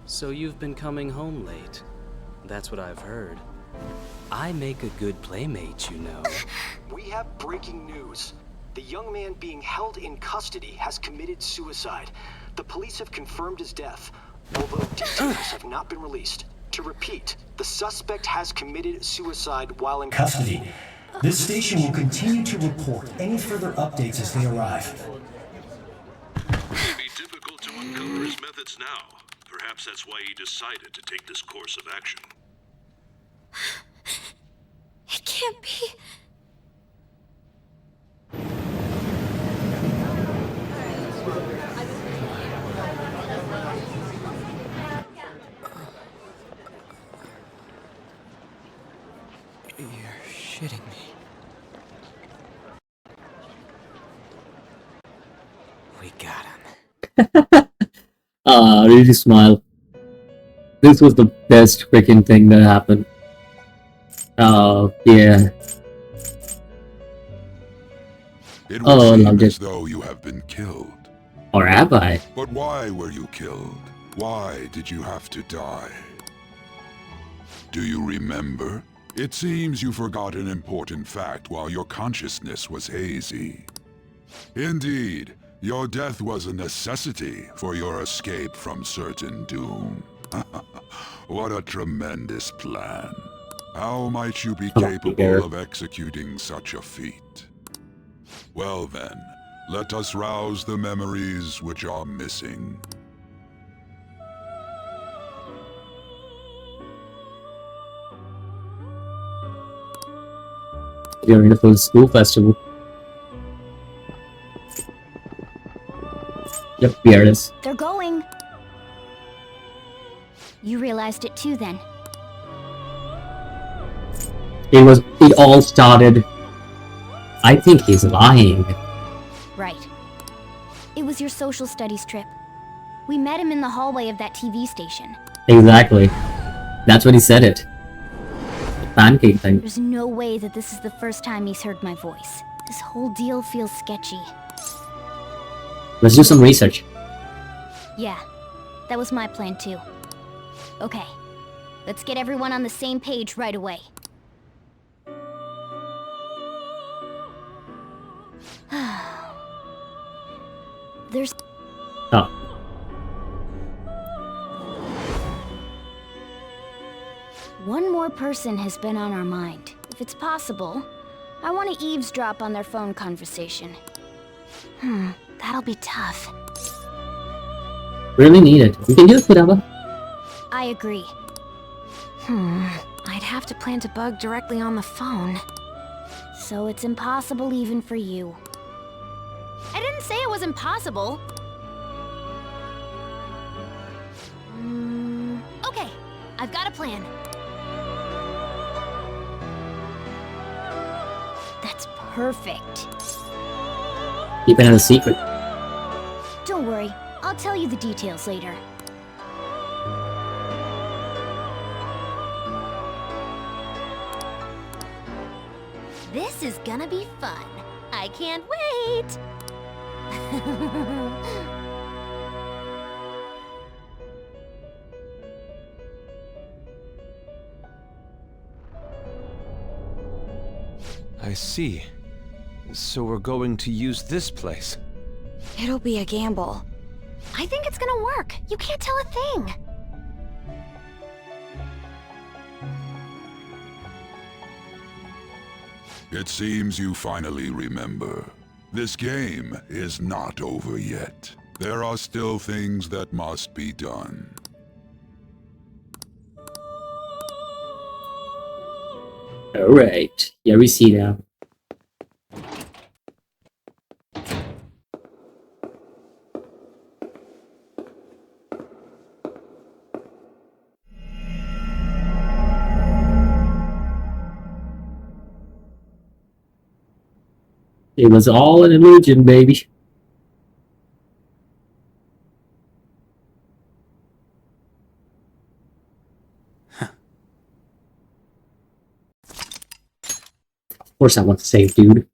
So you've been coming home late. That's what I've heard. I make a good playmate, you know. We have breaking news. The young man being held in custody has committed suicide. The police have confirmed his death, although details have not been released. To repeat, the suspect has committed suicide while in Custody. This station will continue to report any further updates as they arrive. It may be difficult to uncover his methods now. Perhaps that's why he decided to take this course of action. It can't be. You're shitting me. We got him. I really smile. This was the best freaking thing that happened. Yeah. It will seem loved as it. though you have been killed. Or have I? But why were you killed? Why did you have to die? Do you remember? It seems you forgot an important fact while your consciousness was hazy. Indeed, your death was a necessity for your escape from certain doom. What a tremendous plan. How might you be capable of executing such a feat? Well then, let us rouse the memories which are missing. During the full school festival. Yep, here it is. They're going. You realized it too then. It all started. I think he's lying. Right. It was your social studies trip. We met him in the hallway of that TV station. Exactly. That's what he said it. The pancake thing. There's no way that this is the first time he's heard my voice. This whole deal feels sketchy. Let's do some research. Yeah, that was my plan too. Okay, let's get everyone on the same page right away. There's... Oh. One more person has been on our mind. If it's possible, I want to eavesdrop on their phone conversation. That'll be tough. Really need it. We can do it, whatever. I agree. I'd have to plant a bug directly on the phone. So it's impossible even for you. I didn't say it was impossible. Okay, I've got a plan. That's perfect. Keeping it a secret. Don't worry, I'll tell you the details later. This is gonna be fun. I can't wait! I see. So we're going to use this place. It'll be a gamble. I think it's gonna work. You can't tell a thing. It seems you finally remember. This game is not over yet. There are still things that must be done. Alright. Yeah, we see that. It was all an illusion, baby. Of course I want to save, dude.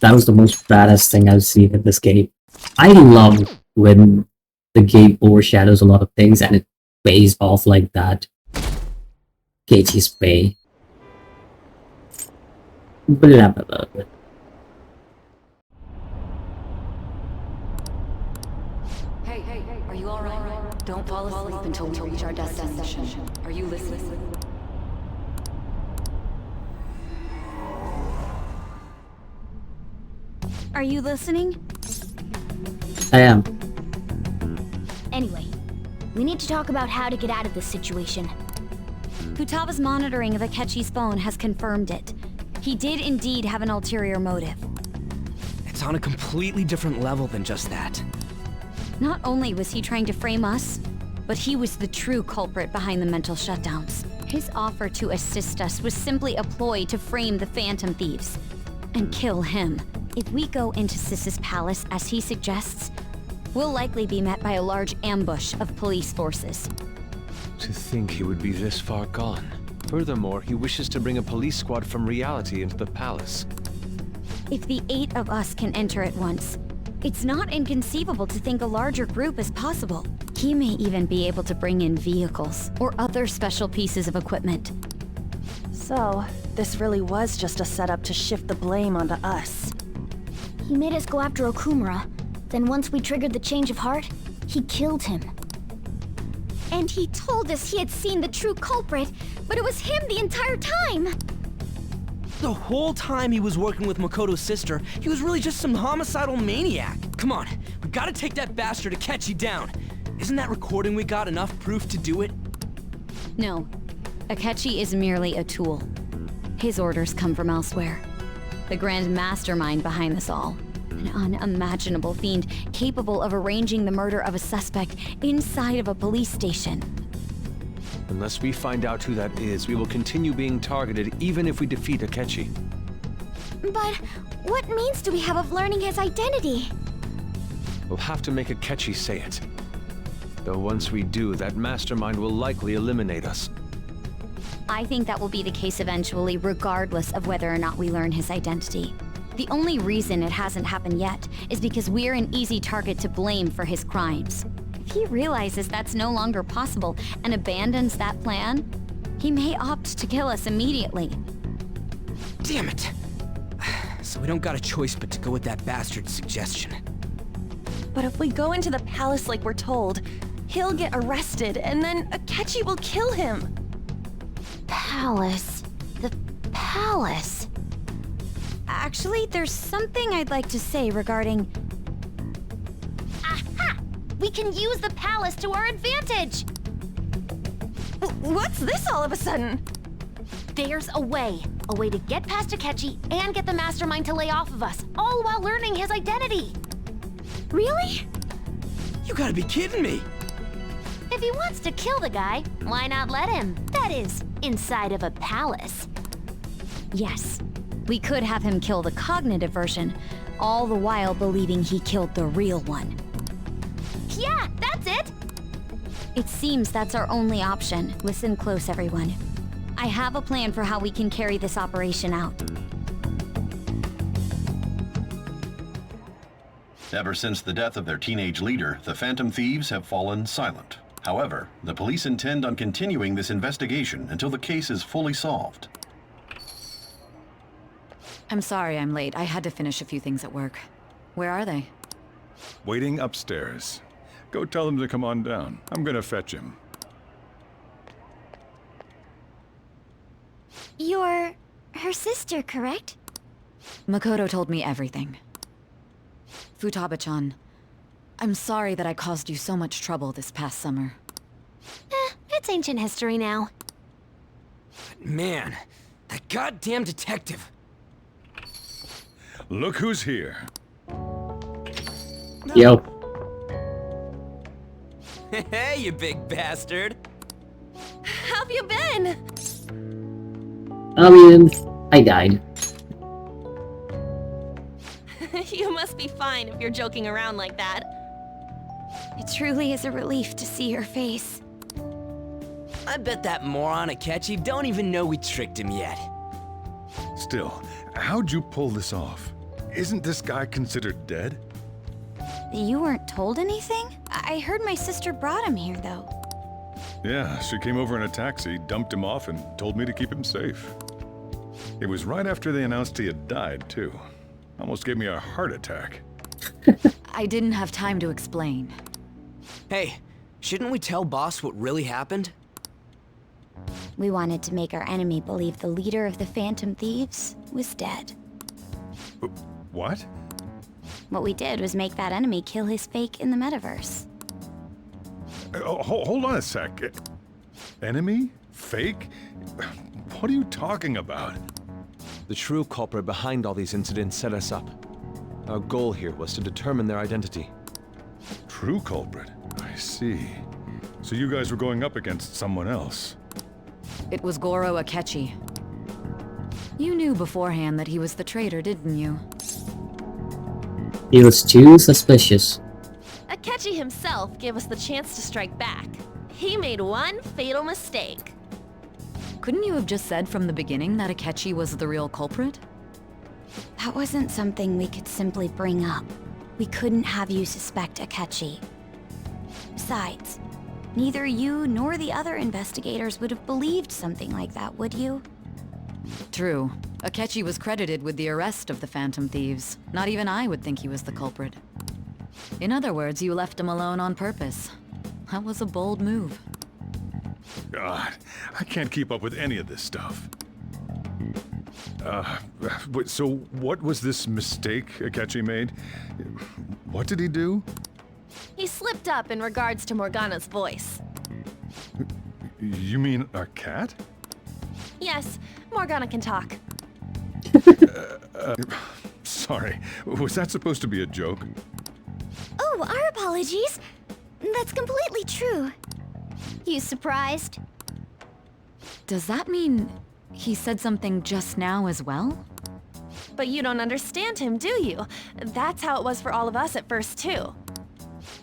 That was the most badass thing I've seen in this game. I love when the game overshadows a lot of things and it pays off like that. Keiichi's pay. Blah, blah, blah, blah. Hey, are you alright? Don't fall asleep until we reach our destination. Are you listening? Are you listening? I am. Anyway, we need to talk about how to get out of this situation. Futaba's monitoring of Akechi's phone has confirmed it. He did indeed have an ulterior motive. It's on a completely different level than just that. Not only was he trying to frame us, but he was the true culprit behind the mental shutdowns. His offer to assist us was simply a ploy to frame the Phantom Thieves and kill him. If we go into Sis's palace as he suggests, we'll likely be met by a large ambush of police forces. To think he would be this far gone. Furthermore, he wishes to bring a police squad from reality into the palace. If the 8 of us can enter at once, it's not inconceivable to think a larger group is possible. He may even be able to bring in vehicles or other special pieces of equipment. So, this really was just a setup to shift the blame onto us. He made us go after Okumura. Then once we triggered the change of heart, he killed him. And he told us he had seen the true culprit, but it was him the entire time! The whole time he was working with Makoto's sister, he was really just some homicidal maniac. Come on, we gotta take that bastard Akechi down. Isn't that recording we got enough proof to do it? No. Akechi is merely a tool. His orders come from elsewhere. The grand mastermind behind this all. An unimaginable fiend capable of arranging the murder of a suspect inside of a police station. Unless we find out who that is, we will continue being targeted even if we defeat Akechi. But what means do we have of learning his identity? We'll have to make Akechi say it. Though once we do, that mastermind will likely eliminate us. I think that will be the case eventually, regardless of whether or not we learn his identity. The only reason it hasn't happened yet is because we're an easy target to blame for his crimes. If he realizes that's no longer possible and abandons that plan, he may opt to kill us immediately. Damn it! So we don't got a choice but to go with that bastard's suggestion. But if we go into the palace like we're told, he'll get arrested, and then Akechi will kill him. Palace. The palace. Actually, there's something I'd like to say regarding... Aha! We can use the palace to our advantage! What's this all of a sudden? There's a way to get past Akechi and get the mastermind to lay off of us, all while learning his identity. Really? You gotta be kidding me! If he wants to kill the guy, why not let him? That is, inside of a palace. Yes, we could have him kill the cognitive version, all the while believing he killed the real one. Yeah, that's it! It seems that's our only option. Listen close, everyone. I have a plan for how we can carry this operation out. Ever since the death of their teenage leader, the Phantom Thieves have fallen silent. However, the police intend on continuing this investigation until the case is fully solved. I'm sorry I'm late. I had to finish a few things at work. Where are they? Waiting upstairs. Go tell them to come on down. I'm gonna fetch him. You're... her sister, correct? Makoto told me everything. Futaba-chan, I'm sorry that I caused you so much trouble this past summer. It's ancient history now. Man, that goddamn detective. Look who's here. Yo. Hey, you big bastard. How've you been? I died. You must be fine if you're joking around like that. It truly is a relief to see your face. I bet that moron Akechi don't even know we tricked him yet. Still, how'd you pull this off? Isn't this guy considered dead? You weren't told anything? I heard my sister brought him here, though. Yeah, she came over in a taxi, dumped him off, and told me to keep him safe. It was right after they announced he had died, too. Almost gave me a heart attack. I didn't have time to explain. Hey, shouldn't we tell boss what really happened? We wanted to make our enemy believe the leader of the Phantom Thieves was dead. What? What we did was make that enemy kill his fake in the metaverse. Hold on a sec. Enemy? Fake? What are you talking about? The true culprit behind all these incidents set us up. Our goal here was to determine their identity. True culprit? I see. So you guys were going up against someone else? It was Goro Akechi. You knew beforehand that he was the traitor, didn't you? He was too suspicious. Akechi himself gave us the chance to strike back. He made one fatal mistake. Couldn't you have just said from the beginning that Akechi was the real culprit? That wasn't something we could simply bring up. We couldn't have you suspect Akechi. Besides, neither you nor the other investigators would have believed something like that, would you? True. Akechi was credited with the arrest of the Phantom Thieves. Not even I would think he was the culprit. In other words, you left him alone on purpose. That was a bold move. God, I can't keep up with any of this stuff. So what was this mistake Akechi made? What did he do? He slipped up in regards to Morgana's voice. You mean our cat? Yes, Morgana can talk. Sorry, was that supposed to be a joke? Oh, our apologies. That's completely true. You surprised? Does that mean he said something just now as well? But you don't understand him, do you? That's how it was for all of us at first, too.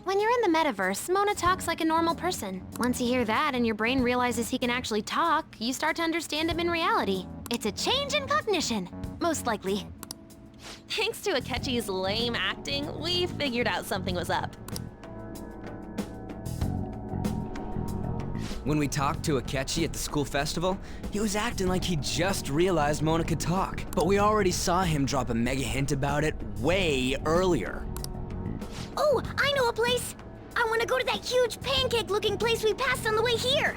When you're in the metaverse, Mona talks like a normal person. Once you hear that and your brain realizes he can actually talk, you start to understand him in reality. It's a change in cognition, most likely. Thanks to Akechi's lame acting, we figured out something was up. When we talked to Akechi at the school festival, he was acting like he just realized Mona could talk. But we already saw him drop a mega hint about it way earlier. Oh, I know a place! I want to go to that huge pancake-looking place we passed on the way here!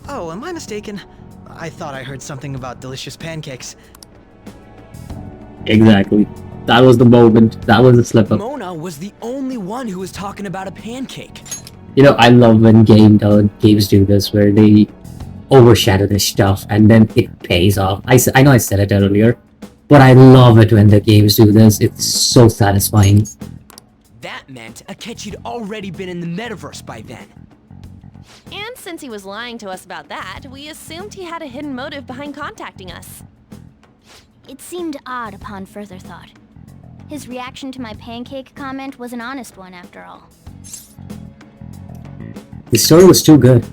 Oh, am I mistaken? I thought I heard something about delicious pancakes. Exactly. That was the moment. That was the slip up. Mona was the only one who was talking about a pancake. You know, I love when games do this, where they overshadow this stuff and then it pays off. I know I said it earlier, but I love it when the games do this. It's so satisfying. That meant Akechi'd already been in the metaverse by then. And since he was lying to us about that, we assumed he had a hidden motive behind contacting us. It seemed odd upon further thought. His reaction to my pancake comment was an honest one, after all. The story was too good.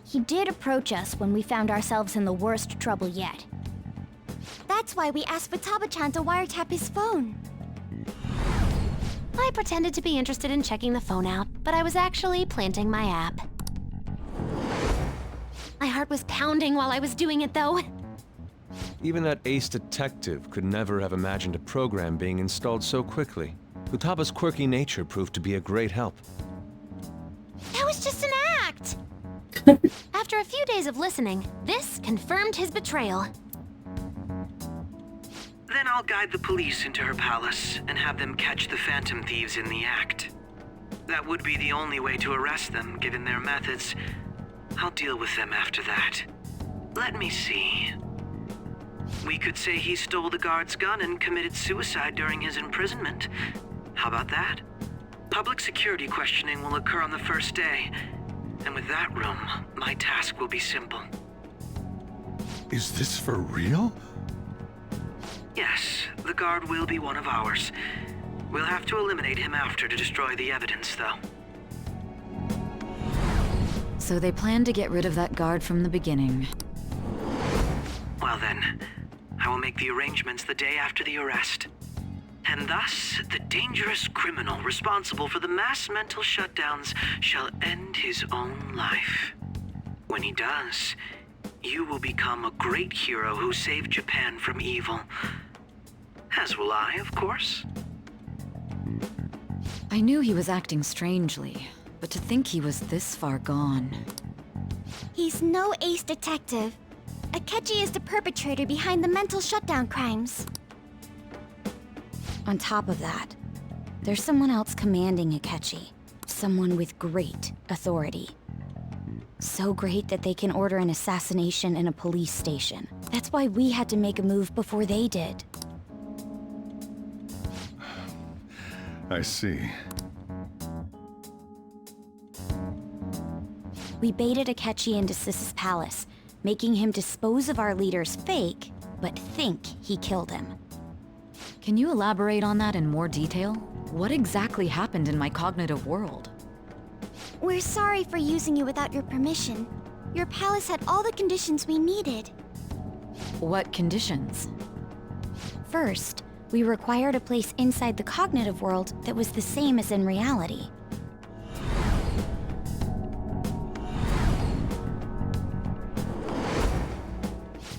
He did approach us when we found ourselves in the worst trouble yet. That's why we asked Futaba-chan to wiretap his phone. I pretended to be interested in checking the phone out, but I was actually planting my app. My heart was pounding while I was doing it, though. Even that ace detective could never have imagined a program being installed so quickly. Futaba's quirky nature proved to be a great help. That was just an act! After a few days of listening, this confirmed his betrayal. Then I'll guide the police into her palace and have them catch the Phantom Thieves in the act. That would be the only way to arrest them, given their methods. I'll deal with them after that. Let me see. We could say he stole the guard's gun and committed suicide during his imprisonment. How about that? Public security questioning will occur on the first day. And with that room, my task will be simple. Is this for real? Yes, the guard will be one of ours. We'll have to eliminate him after to destroy the evidence, though. So they planned to get rid of that guard from the beginning. Well then, I will make the arrangements the day after the arrest. And thus, the dangerous criminal responsible for the mass mental shutdowns shall end his own life. When he does, you will become a great hero who saved Japan from evil. As will I, of course. I knew he was acting strangely, but to think he was this far gone. He's no ace detective. Akechi is the perpetrator behind the mental shutdown crimes. On top of that, there's someone else commanding Akechi. Someone with great authority. So great that they can order an assassination in a police station. That's why we had to make a move before they did. I see. We baited Akechi into Sis's palace, making him dispose of our leader's fake, but think he killed him. Can you elaborate on that in more detail? What exactly happened in my cognitive world? We're sorry for using you without your permission. Your palace had all the conditions we needed. What conditions? First, we required a place inside the cognitive world that was the same as in reality.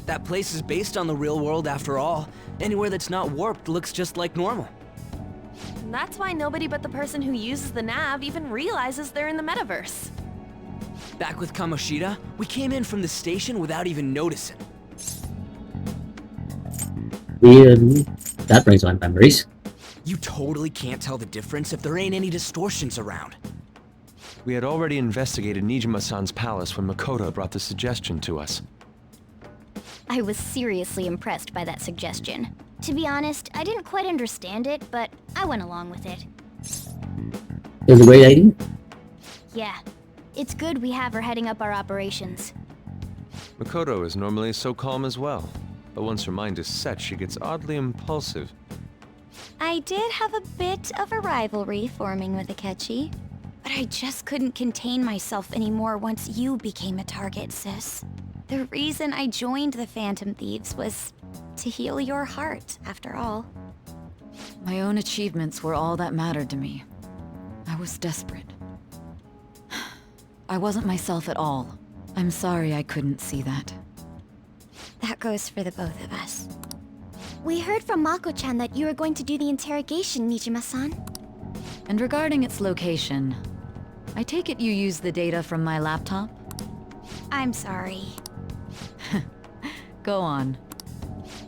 That place is based on the real world after all. Anywhere that's not warped looks just like normal. That's why nobody but the person who uses the nav even realizes they're in the metaverse. Back with Kamoshida, we came in from the station without even noticing. That brings on memories. You totally can't tell the difference if there ain't any distortions around. We had already investigated Nijima-san's palace when Makoto brought the suggestion to us. I was seriously impressed by that suggestion. To be honest, I didn't quite understand it, but I went along with it. It was a great idea. Yeah, it's good we have her heading up our operations. Makoto is normally so calm as well, but once her mind is set, she gets oddly impulsive. I did have a bit of a rivalry forming with Akechi, but I just couldn't contain myself anymore once you became a target, sis. The reason I joined the Phantom Thieves was to heal your heart, after all. My own achievements were all that mattered to me. I was desperate. I wasn't myself at all. I'm sorry I couldn't see that. That goes for the both of us. We heard from Mako-chan that you were going to do the interrogation, Nijima-san. And regarding its location, I take it you used the data from my laptop? I'm sorry. Go on.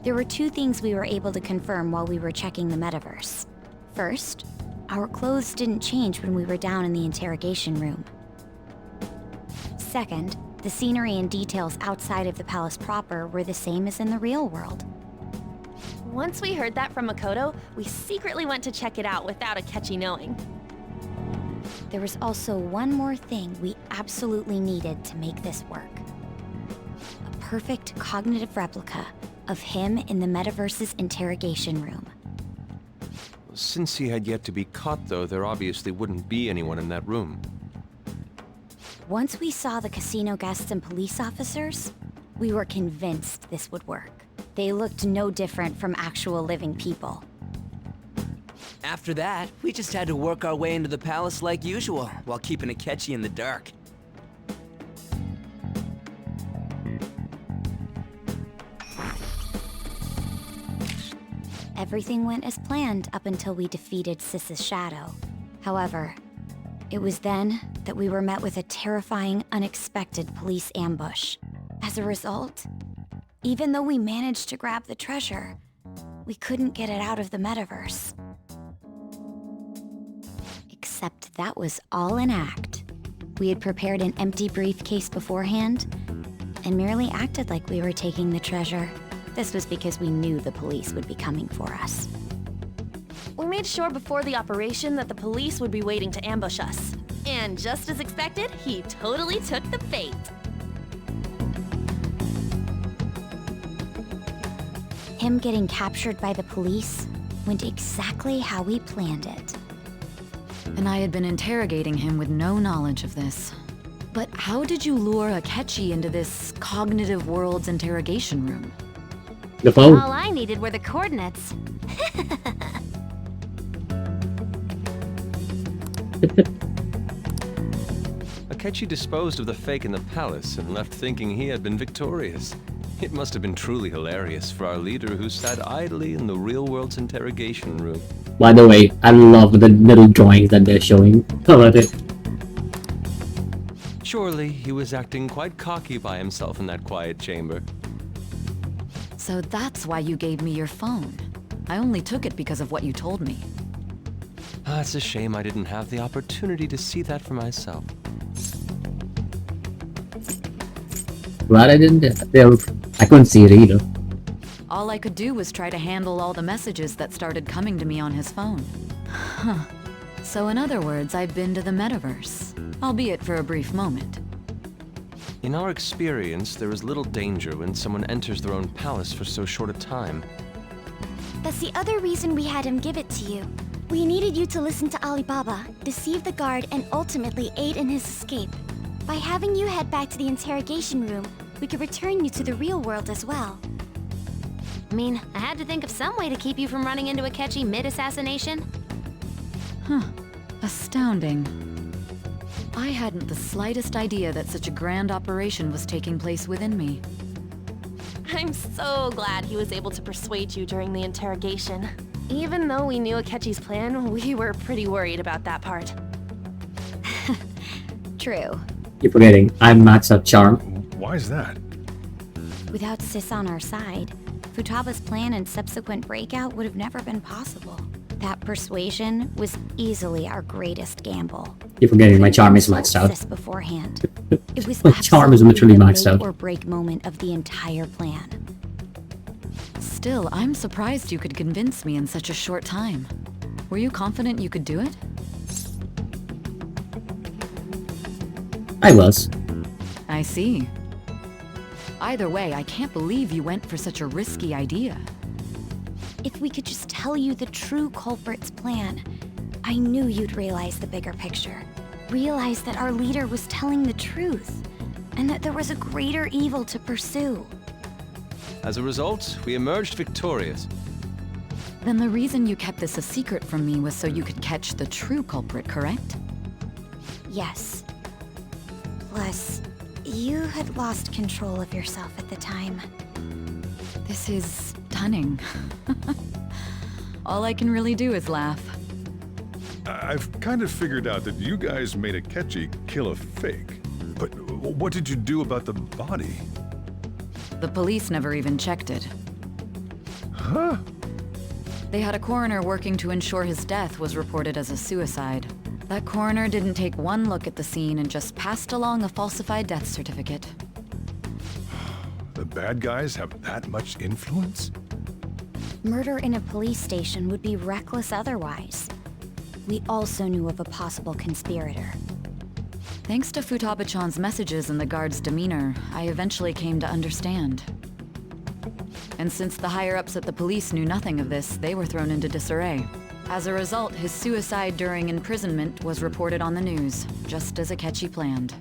There were two things we were able to confirm while we were checking the metaverse. First, our clothes didn't change when we were down in the interrogation room. Second, the scenery and details outside of the palace proper were the same as in the real world. Once we heard that from Makoto, we secretly went to check it out without Akechi knowing. There was also one more thing we absolutely needed to make this work. A perfect cognitive replica of him in the metaverse's interrogation room. Since he had yet to be caught, though, there obviously wouldn't be anyone in that room. Once we saw the casino guests and police officers, we were convinced this would work. They looked no different from actual living people. After that, we just had to work our way into the palace like usual, while keeping Akechi in the dark. Everything went as planned up until we defeated Sis's shadow. However, it was then that we were met with a terrifying, unexpected police ambush. As a result, even though we managed to grab the treasure, we couldn't get it out of the metaverse. Except that was all an act. We had prepared an empty briefcase beforehand and merely acted like we were taking the treasure. This was because we knew the police would be coming for us. We made sure before the operation that the police would be waiting to ambush us. And just as expected, he totally took the bait. Him getting captured by the police went exactly how we planned it. And I had been interrogating him with no knowledge of this. But how did you lure Akechi into this cognitive world's interrogation room? The phone. All I needed were the coordinates. Akechi disposed of the fake in the palace and left thinking he had been victorious. It must have been truly hilarious for our leader who sat idly in the real world's interrogation room. By the way, I love the little drawings that they're showing. How about it? Surely he was acting quite cocky by himself in that quiet chamber. So that's why you gave me your phone. I only took it because of what you told me. It's a shame I didn't have the opportunity to see that for myself. Glad I didn't. I couldn't see it either. All I could do was try to handle all the messages that started coming to me on his phone. Huh. So in other words, I've been to the metaverse, albeit for a brief moment. In our experience, there is little danger when someone enters their own palace for so short a time. That's the other reason we had him give it to you. We needed you to listen to Alibaba, deceive the guard, and ultimately aid in his escape. By having you head back to the interrogation room, we could return you to the real world as well. I mean, I had to think of some way to keep you from running into Akechi mid-assassination. Huh. Astounding. I hadn't the slightest idea that such a grand operation was taking place within me. I'm so glad he was able to persuade you during the interrogation. Even though we knew Akechi's plan, we were pretty worried about that part. True. You're forgetting, I'm maxed out charm. Why is that? Without Sis on our side, Futaba's plan and subsequent breakout would have never been possible. That persuasion was easily our greatest gamble. You're forgetting my charm is maxed out. Sis beforehand. It was My charm is literally maxed out. Or break moment of the entire plan. Still, I'm surprised you could convince me in such a short time. Were you confident you could do it? I was. I see. Either way, I can't believe you went for such a risky idea. If we could just tell you the true culprit's plan, I knew you'd realize the bigger picture. Realize that our leader was telling the truth, and that there was a greater evil to pursue. As a result, we emerged victorious. Then the reason you kept this a secret from me was so you could catch the true culprit, correct? Yes. Plus, you had lost control of yourself at the time. This is stunning. All I can really do is laugh. I've kind of figured out that you guys made Akechi kill a fake. But what did you do about the body? The police never even checked it. Huh? They had a coroner working to ensure his death was reported as a suicide. That coroner didn't take one look at the scene and just passed along a falsified death certificate. The bad guys have that much influence? Murder in a police station would be reckless otherwise. We also knew of a possible conspirator. Thanks to Futaba-chan's messages and the guard's demeanor, I eventually came to understand. And since the higher-ups at the police knew nothing of this, they were thrown into disarray. As a result, his suicide during imprisonment was reported on the news, just as Akechi planned.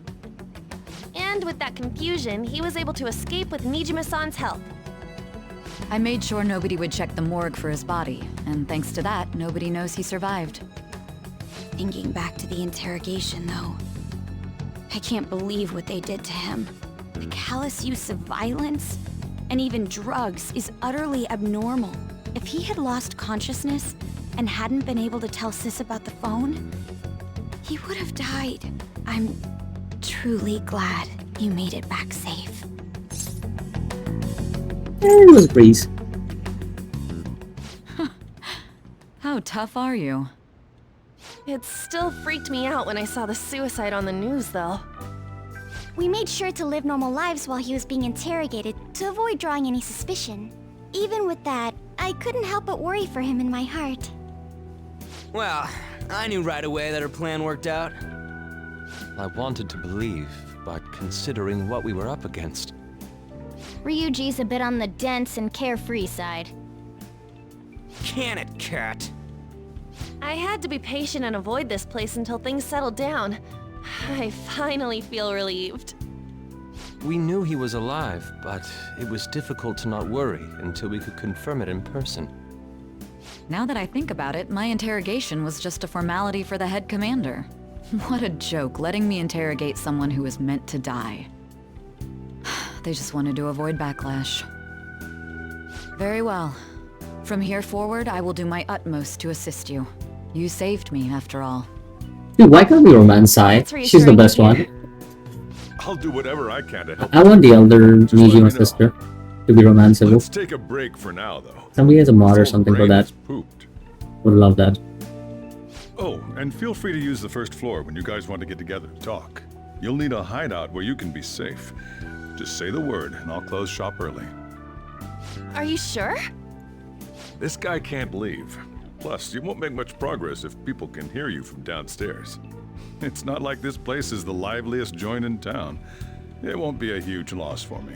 And with that confusion, he was able to escape with Nijima-san's help. I made sure nobody would check the morgue for his body, and thanks to that, nobody knows he survived. Thinking back to the interrogation, though, I can't believe what they did to him. The callous use of violence, and even drugs, is utterly abnormal. If he had lost consciousness and hadn't been able to tell Sis about the phone, he would have died. I'm truly glad you made it back safe. It was a breeze. How tough are you? It still freaked me out when I saw the suicide on the news, though. We made sure to live normal lives while he was being interrogated to avoid drawing any suspicion. Even with that, I couldn't help but worry for him in my heart. Well, I knew right away that her plan worked out. I wanted to believe, but considering what we were up against. Ryuji's a bit on the dense and carefree side. Can it, cat? I had to be patient and avoid this place until things settled down. I finally feel relieved. We knew he was alive, but it was difficult to not worry until we could confirm it in person. Now that I think about it, my interrogation was just a formality for the head commander. What a joke, letting me interrogate someone who was meant to die. They just wanted to avoid backlash. Very well. From here forward, I will do my utmost to assist you. You saved me, after all. Dude, why can't we romance Sai? She's the best one. I'll do whatever I can to help. I want the elder Nijima sister to be romanceable. Let's take a break for now, though. Somebody has a mod or something for that. Pooped. Would love that. Oh, and feel free to use the first floor when you guys want to get together to talk. You'll need a hideout where you can be safe. Just say the word, and I'll close shop early. Are you sure? This guy can't leave. Plus, you won't make much progress if people can hear you from downstairs. It's not like this place is the liveliest joint in town. It won't be a huge loss for me.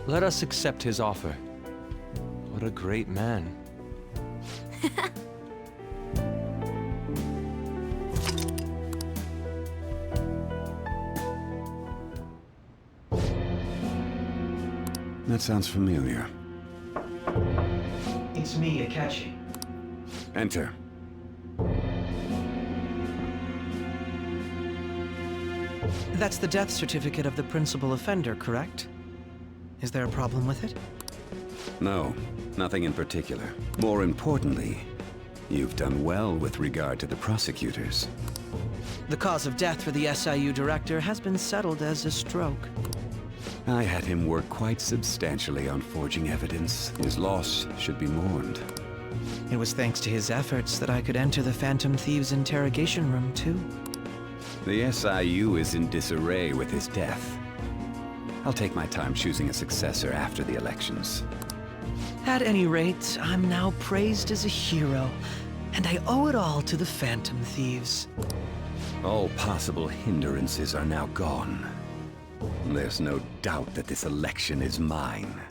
Let us accept his offer. What a great man. That sounds familiar. It's me, Akechi. Enter. That's the death certificate of the principal offender, correct? Is there a problem with it? No, nothing in particular. More importantly, you've done well with regard to the prosecutors. The cause of death for the SIU director has been settled as a stroke. I had him work quite substantially on forging evidence. His loss should be mourned. It was thanks to his efforts that I could enter the Phantom Thieves interrogation room, too. The SIU is in disarray with his death. I'll take my time choosing a successor after the elections. At any rate, I'm now praised as a hero, and I owe it all to the Phantom Thieves. All possible hindrances are now gone. There's no doubt that this election is mine.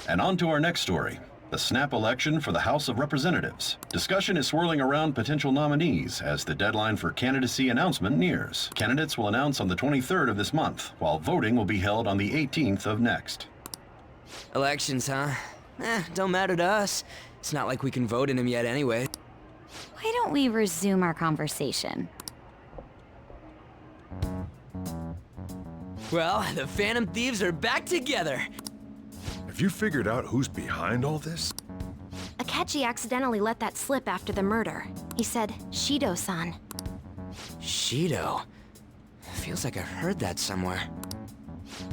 And on to our next story. The snap election for the House of Representatives. Discussion is swirling around potential nominees as the deadline for candidacy announcement nears. Candidates will announce on the 23rd of this month, while voting will be held on the 18th of next. Elections, huh? Don't matter to us. It's not like we can vote in them yet anyway. Why don't we resume our conversation? Well, the Phantom Thieves are back together. Have you figured out who's behind all this? Akechi accidentally let that slip after the murder. He said, Shido-san. Shido? Feels like I've heard that somewhere.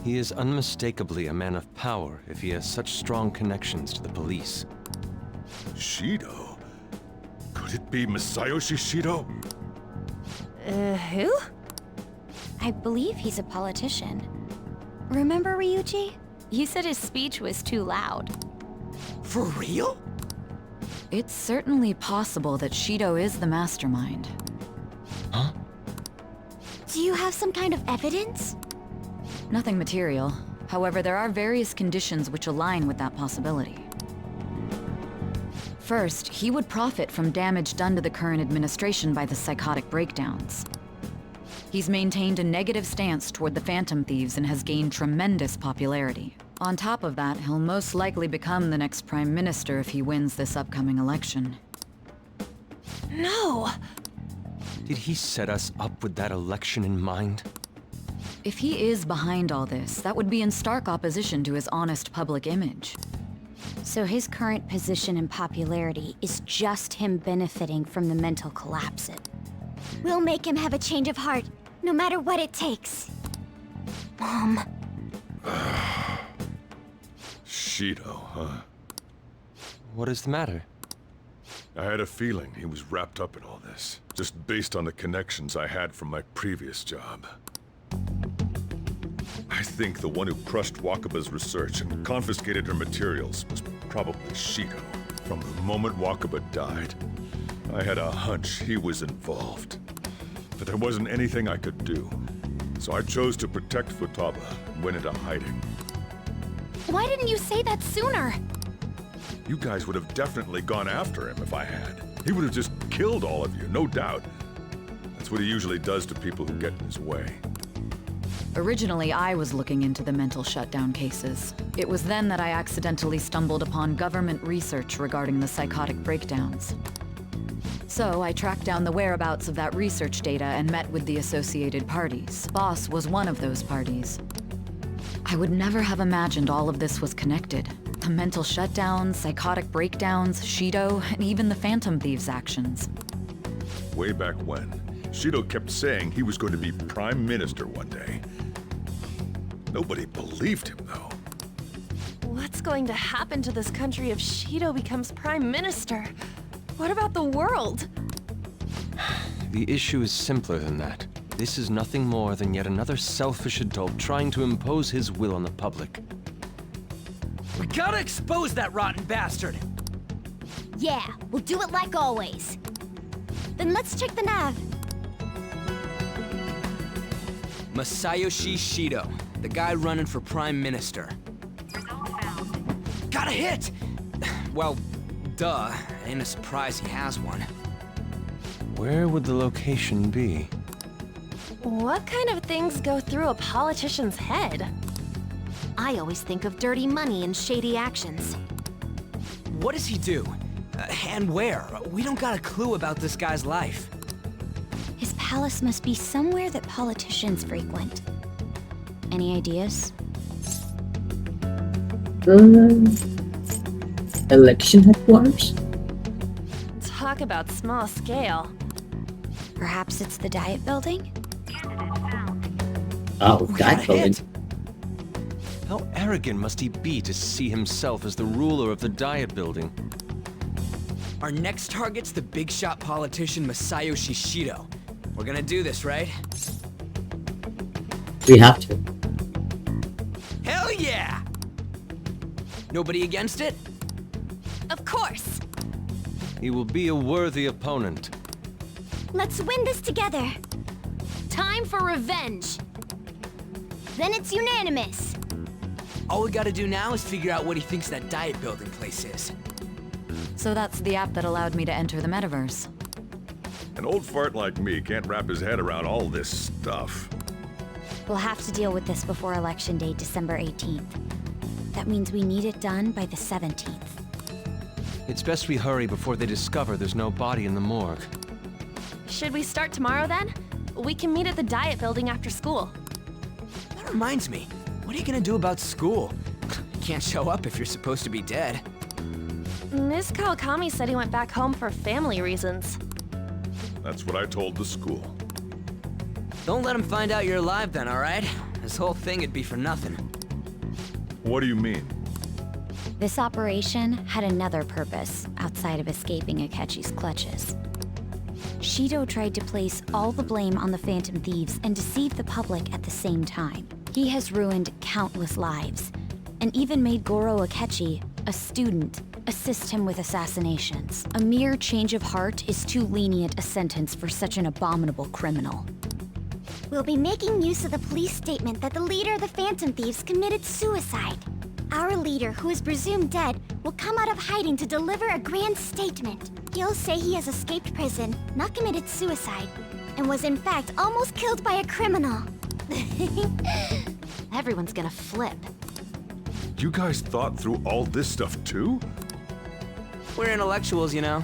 He is unmistakably a man of power if he has such strong connections to the police. Shido? Could it be Masayoshi Shido? Who? I believe he's a politician. Remember Ryuji? You said his speech was too loud. For real? It's certainly possible that Shido is the mastermind. Huh? Do you have some kind of evidence? Nothing material. However, there are various conditions which align with that possibility. First, he would profit from damage done to the current administration by the psychotic breakdowns. He's maintained a negative stance toward the Phantom Thieves and has gained tremendous popularity. On top of that, he'll most likely become the next Prime Minister if he wins this upcoming election. No! Did he set us up with that election in mind? If he is behind all this, that would be in stark opposition to his honest public image. So his current position and popularity is just him benefiting from the mental collapse. We'll make him have a change of heart, no matter what it takes. Mom. Shido, huh? What is the matter? I had a feeling he was wrapped up in all this, just based on the connections I had from my previous job. I think the one who crushed Wakaba's research and confiscated her materials was probably Shido. From the moment Wakaba died, I had a hunch he was involved. But there wasn't anything I could do, so I chose to protect Futaba and went into hiding. Why didn't you say that sooner? You guys would have definitely gone after him if I had. He would have just killed all of you, no doubt. That's what he usually does to people who get in his way. Originally, I was looking into the mental shutdown cases. It was then that I accidentally stumbled upon government research regarding the psychotic breakdowns. So I tracked down the whereabouts of that research data and met with the associated parties. Boss was one of those parties. I would never have imagined all of this was connected. The mental shutdowns, psychotic breakdowns, Shido, and even the Phantom Thieves' actions. Way back when, Shido kept saying he was going to be Prime Minister one day. Nobody believed him, though. What's going to happen to this country if Shido becomes Prime Minister? What about the world? The issue is simpler than that. This is nothing more than yet another selfish adult trying to impose his will on the public. We gotta expose that rotten bastard! Yeah, we'll do it like always. Then let's check the nav. Masayoshi Shido, the guy running for Prime Minister. Got a hit! Well, duh. Ain't a surprise he has one. Where would the location be? What kind of things go through a politician's head? I always think of dirty money and shady actions. What does he do? And where? We don't got a clue about this guy's life. His palace must be somewhere that politicians frequent. Any ideas? Election headquarters? Talk about small scale. Perhaps it's the Diet Building? Oh, Diet Building. How arrogant must he be to see himself as the ruler of the Diet Building? Our next target's the big shot politician Masayoshi Shido. We're gonna do this, right? We have to. Hell yeah! Nobody against it? Of course. He will be a worthy opponent. Let's win this together. Time for revenge. Then it's unanimous. All we gotta do now is figure out what he thinks that Diet Building place is. So that's the app that allowed me to enter the metaverse. An old fart like me can't wrap his head around all this stuff. We'll have to deal with this before Election Day, December 18th. That means we need it done by the 17th. It's best we hurry before they discover there's no body in the morgue. Should we start tomorrow then? We can meet at the Diet Building after school. reminds me, what are you gonna do about school? You can't show up if you're supposed to be dead. Miss Kawakami said he went back home for family reasons. That's what I told the school. Don't let him find out you're alive then, alright? This whole thing would be for nothing. What do you mean? This operation had another purpose outside of escaping Akechi's clutches. Shido tried to place all the blame on the Phantom Thieves and deceive the public at the same time. He has ruined countless lives, and even made Goro Akechi, a student, assist him with assassinations. A mere change of heart is too lenient a sentence for such an abominable criminal. We'll be making use of the police statement that the leader of the Phantom Thieves committed suicide. Our leader, who is presumed dead, will come out of hiding to deliver a grand statement. He'll say he has escaped prison, not committed suicide, and was in fact almost killed by a criminal. Everyone's gonna flip. You guys thought through all this stuff too? We're intellectuals, you know.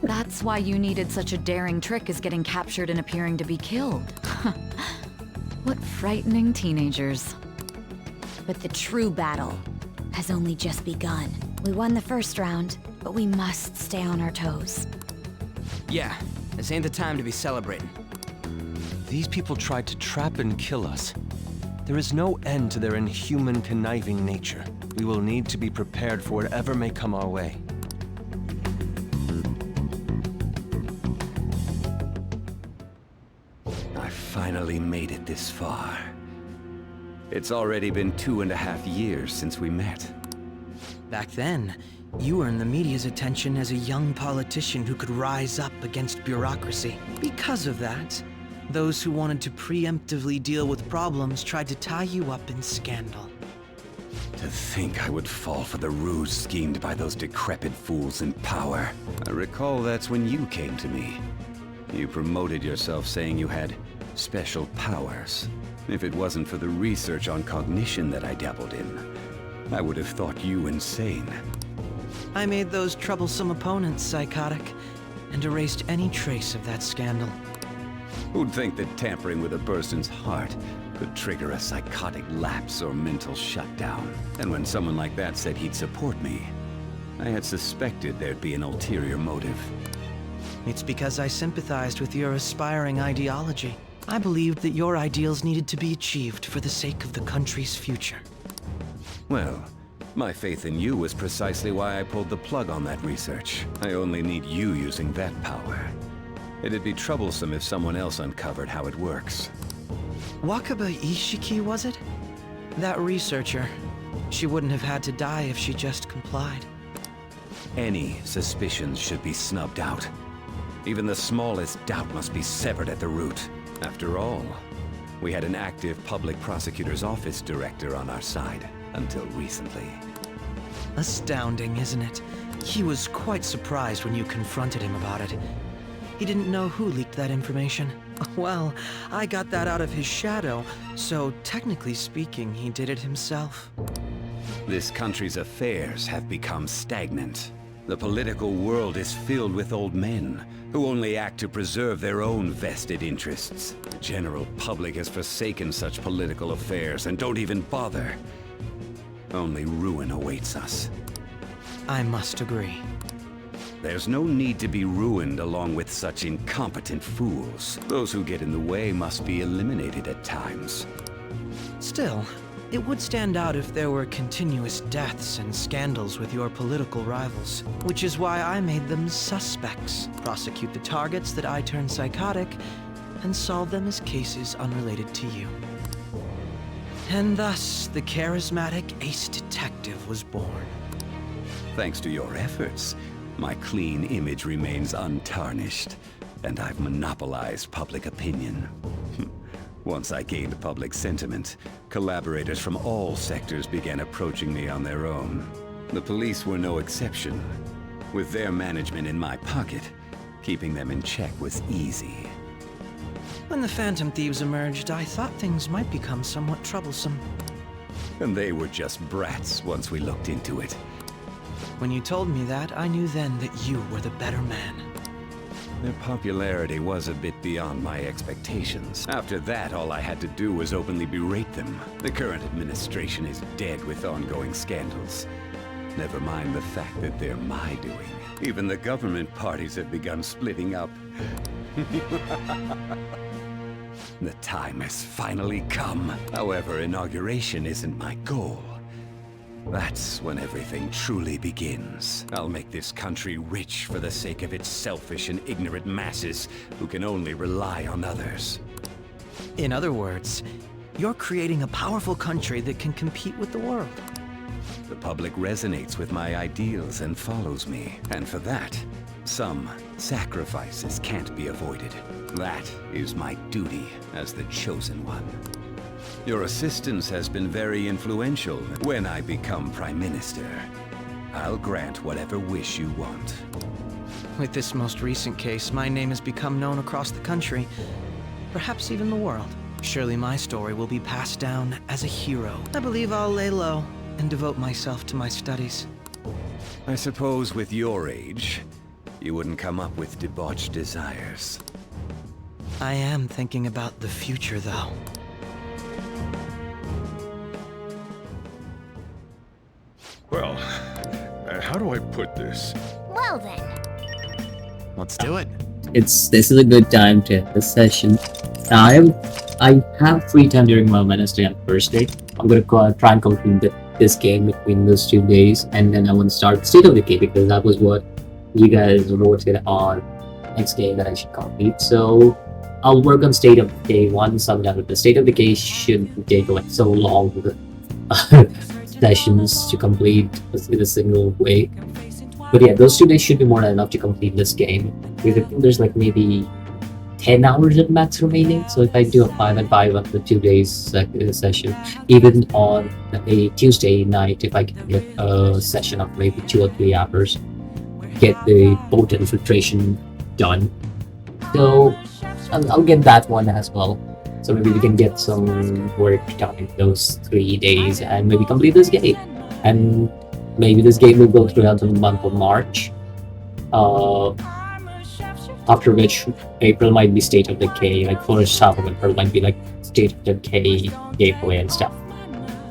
That's why you needed such a daring trick as getting captured and appearing to be killed. What frightening teenagers. But the true battle has only just begun. We won the first round, but we must stay on our toes. Yeah, this ain't the time to be celebrating. These people tried to trap and kill us. There is no end to their inhuman, conniving nature. We will need to be prepared for whatever may come our way. I finally made it this far. It's already been 2.5 years since we met. Back then, you earned the media's attention as a young politician who could rise up against bureaucracy. Because of that, those who wanted to preemptively deal with problems tried to tie you up in scandal. To think I would fall for the ruse schemed by those decrepit fools in power. I recall that's when you came to me. You promoted yourself saying you had special powers. If it wasn't for the research on cognition that I dabbled in, I would have thought you insane. I made those troublesome opponents psychotic, and erased any trace of that scandal. Who'd think that tampering with a person's heart could trigger a psychotic lapse or mental shutdown? And when someone like that said he'd support me, I had suspected there'd be an ulterior motive. It's because I sympathized with your aspiring ideology. I believed that your ideals needed to be achieved for the sake of the country's future. Well, my faith in you was precisely why I pulled the plug on that research. I only need you using that power. It'd be troublesome if someone else uncovered how it works. Wakaba Ishiki, was it? That researcher. She wouldn't have had to die if she just complied. Any suspicions should be snubbed out. Even the smallest doubt must be severed at the root. After all, we had an active public prosecutor's office director on our side, until recently. Astounding, isn't it? He was quite surprised when you confronted him about it. He didn't know who leaked that information. Well, I got that out of his shadow, so technically speaking, he did it himself. This country's affairs have become stagnant. The political world is filled with old men who only act to preserve their own vested interests. The general public has forsaken such political affairs and don't even bother. Only ruin awaits us. I must agree. There's no need to be ruined along with such incompetent fools. Those who get in the way must be eliminated at times. Still, it would stand out if there were continuous deaths and scandals with your political rivals, which is why I made them suspects, prosecute the targets that I turned psychotic, and solve them as cases unrelated to you. And thus, the charismatic ace detective was born. Thanks to your efforts, my clean image remains untarnished, and I've monopolized public opinion. Once I gained public sentiment, collaborators from all sectors began approaching me on their own. The police were no exception. With their management in my pocket, keeping them in check was easy. When the Phantom Thieves emerged, I thought things might become somewhat troublesome. And they were just brats once we looked into it. When you told me that, I knew then that you were the better man. Their popularity was a bit beyond my expectations. After that, all I had to do was openly berate them. The current administration is dead with ongoing scandals. Never mind the fact that they're my doing. Even the government parties have begun splitting up. The time has finally come. However, inauguration isn't my goal. That's when everything truly begins. I'll make this country rich for the sake of its selfish and ignorant masses who can only rely on others. In other words, you're creating a powerful country that can compete with the world. The public resonates with my ideals and follows me. And for that, some sacrifices can't be avoided. That is my duty as the chosen one. Your assistance has been very influential. When I become Prime Minister, I'll grant whatever wish you want. With this most recent case, my name has become known across the country, perhaps even the world. Surely my story will be passed down as a hero. I believe I'll lay low and devote myself to my studies. I suppose with your age, you wouldn't come up with debauched desires. I am thinking about the future, though. Well, how do I put this? Well then. Let's do it. This is a good time to end this session. I have free time during my Wednesday and Thursday. I'm gonna try and complete this game between those 2 days, and then I want to start State of Decay because that was what you guys voted on next game that I should complete. So I'll work on State of Decay once I'm done with the State of Decay. Shouldn't take like so long sessions to complete in a single way. But yeah, those 2 days should be more than enough to complete this game. Because I think there's like maybe 10 hours at max remaining. So if I do a 5 and 5 on the 2 days session, even on a Tuesday night, if I can get a session of maybe 2 or 3 hours, get the boat infiltration done. So I'll get that one as well. So maybe we can get some work done in those 3 days and maybe complete this game. And maybe this game will go throughout the month of March. After which April might be State of Decay, like first half of April might be like State of Decay gameplay and stuff.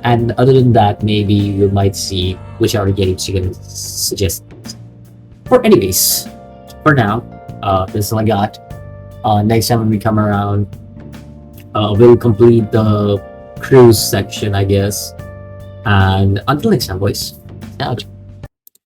And other than that, maybe you might see which other games you can suggest. Or anyways, for now, this is all I got. Next time when we come around, we'll complete the cruise section, I guess. And until next time, boys, out.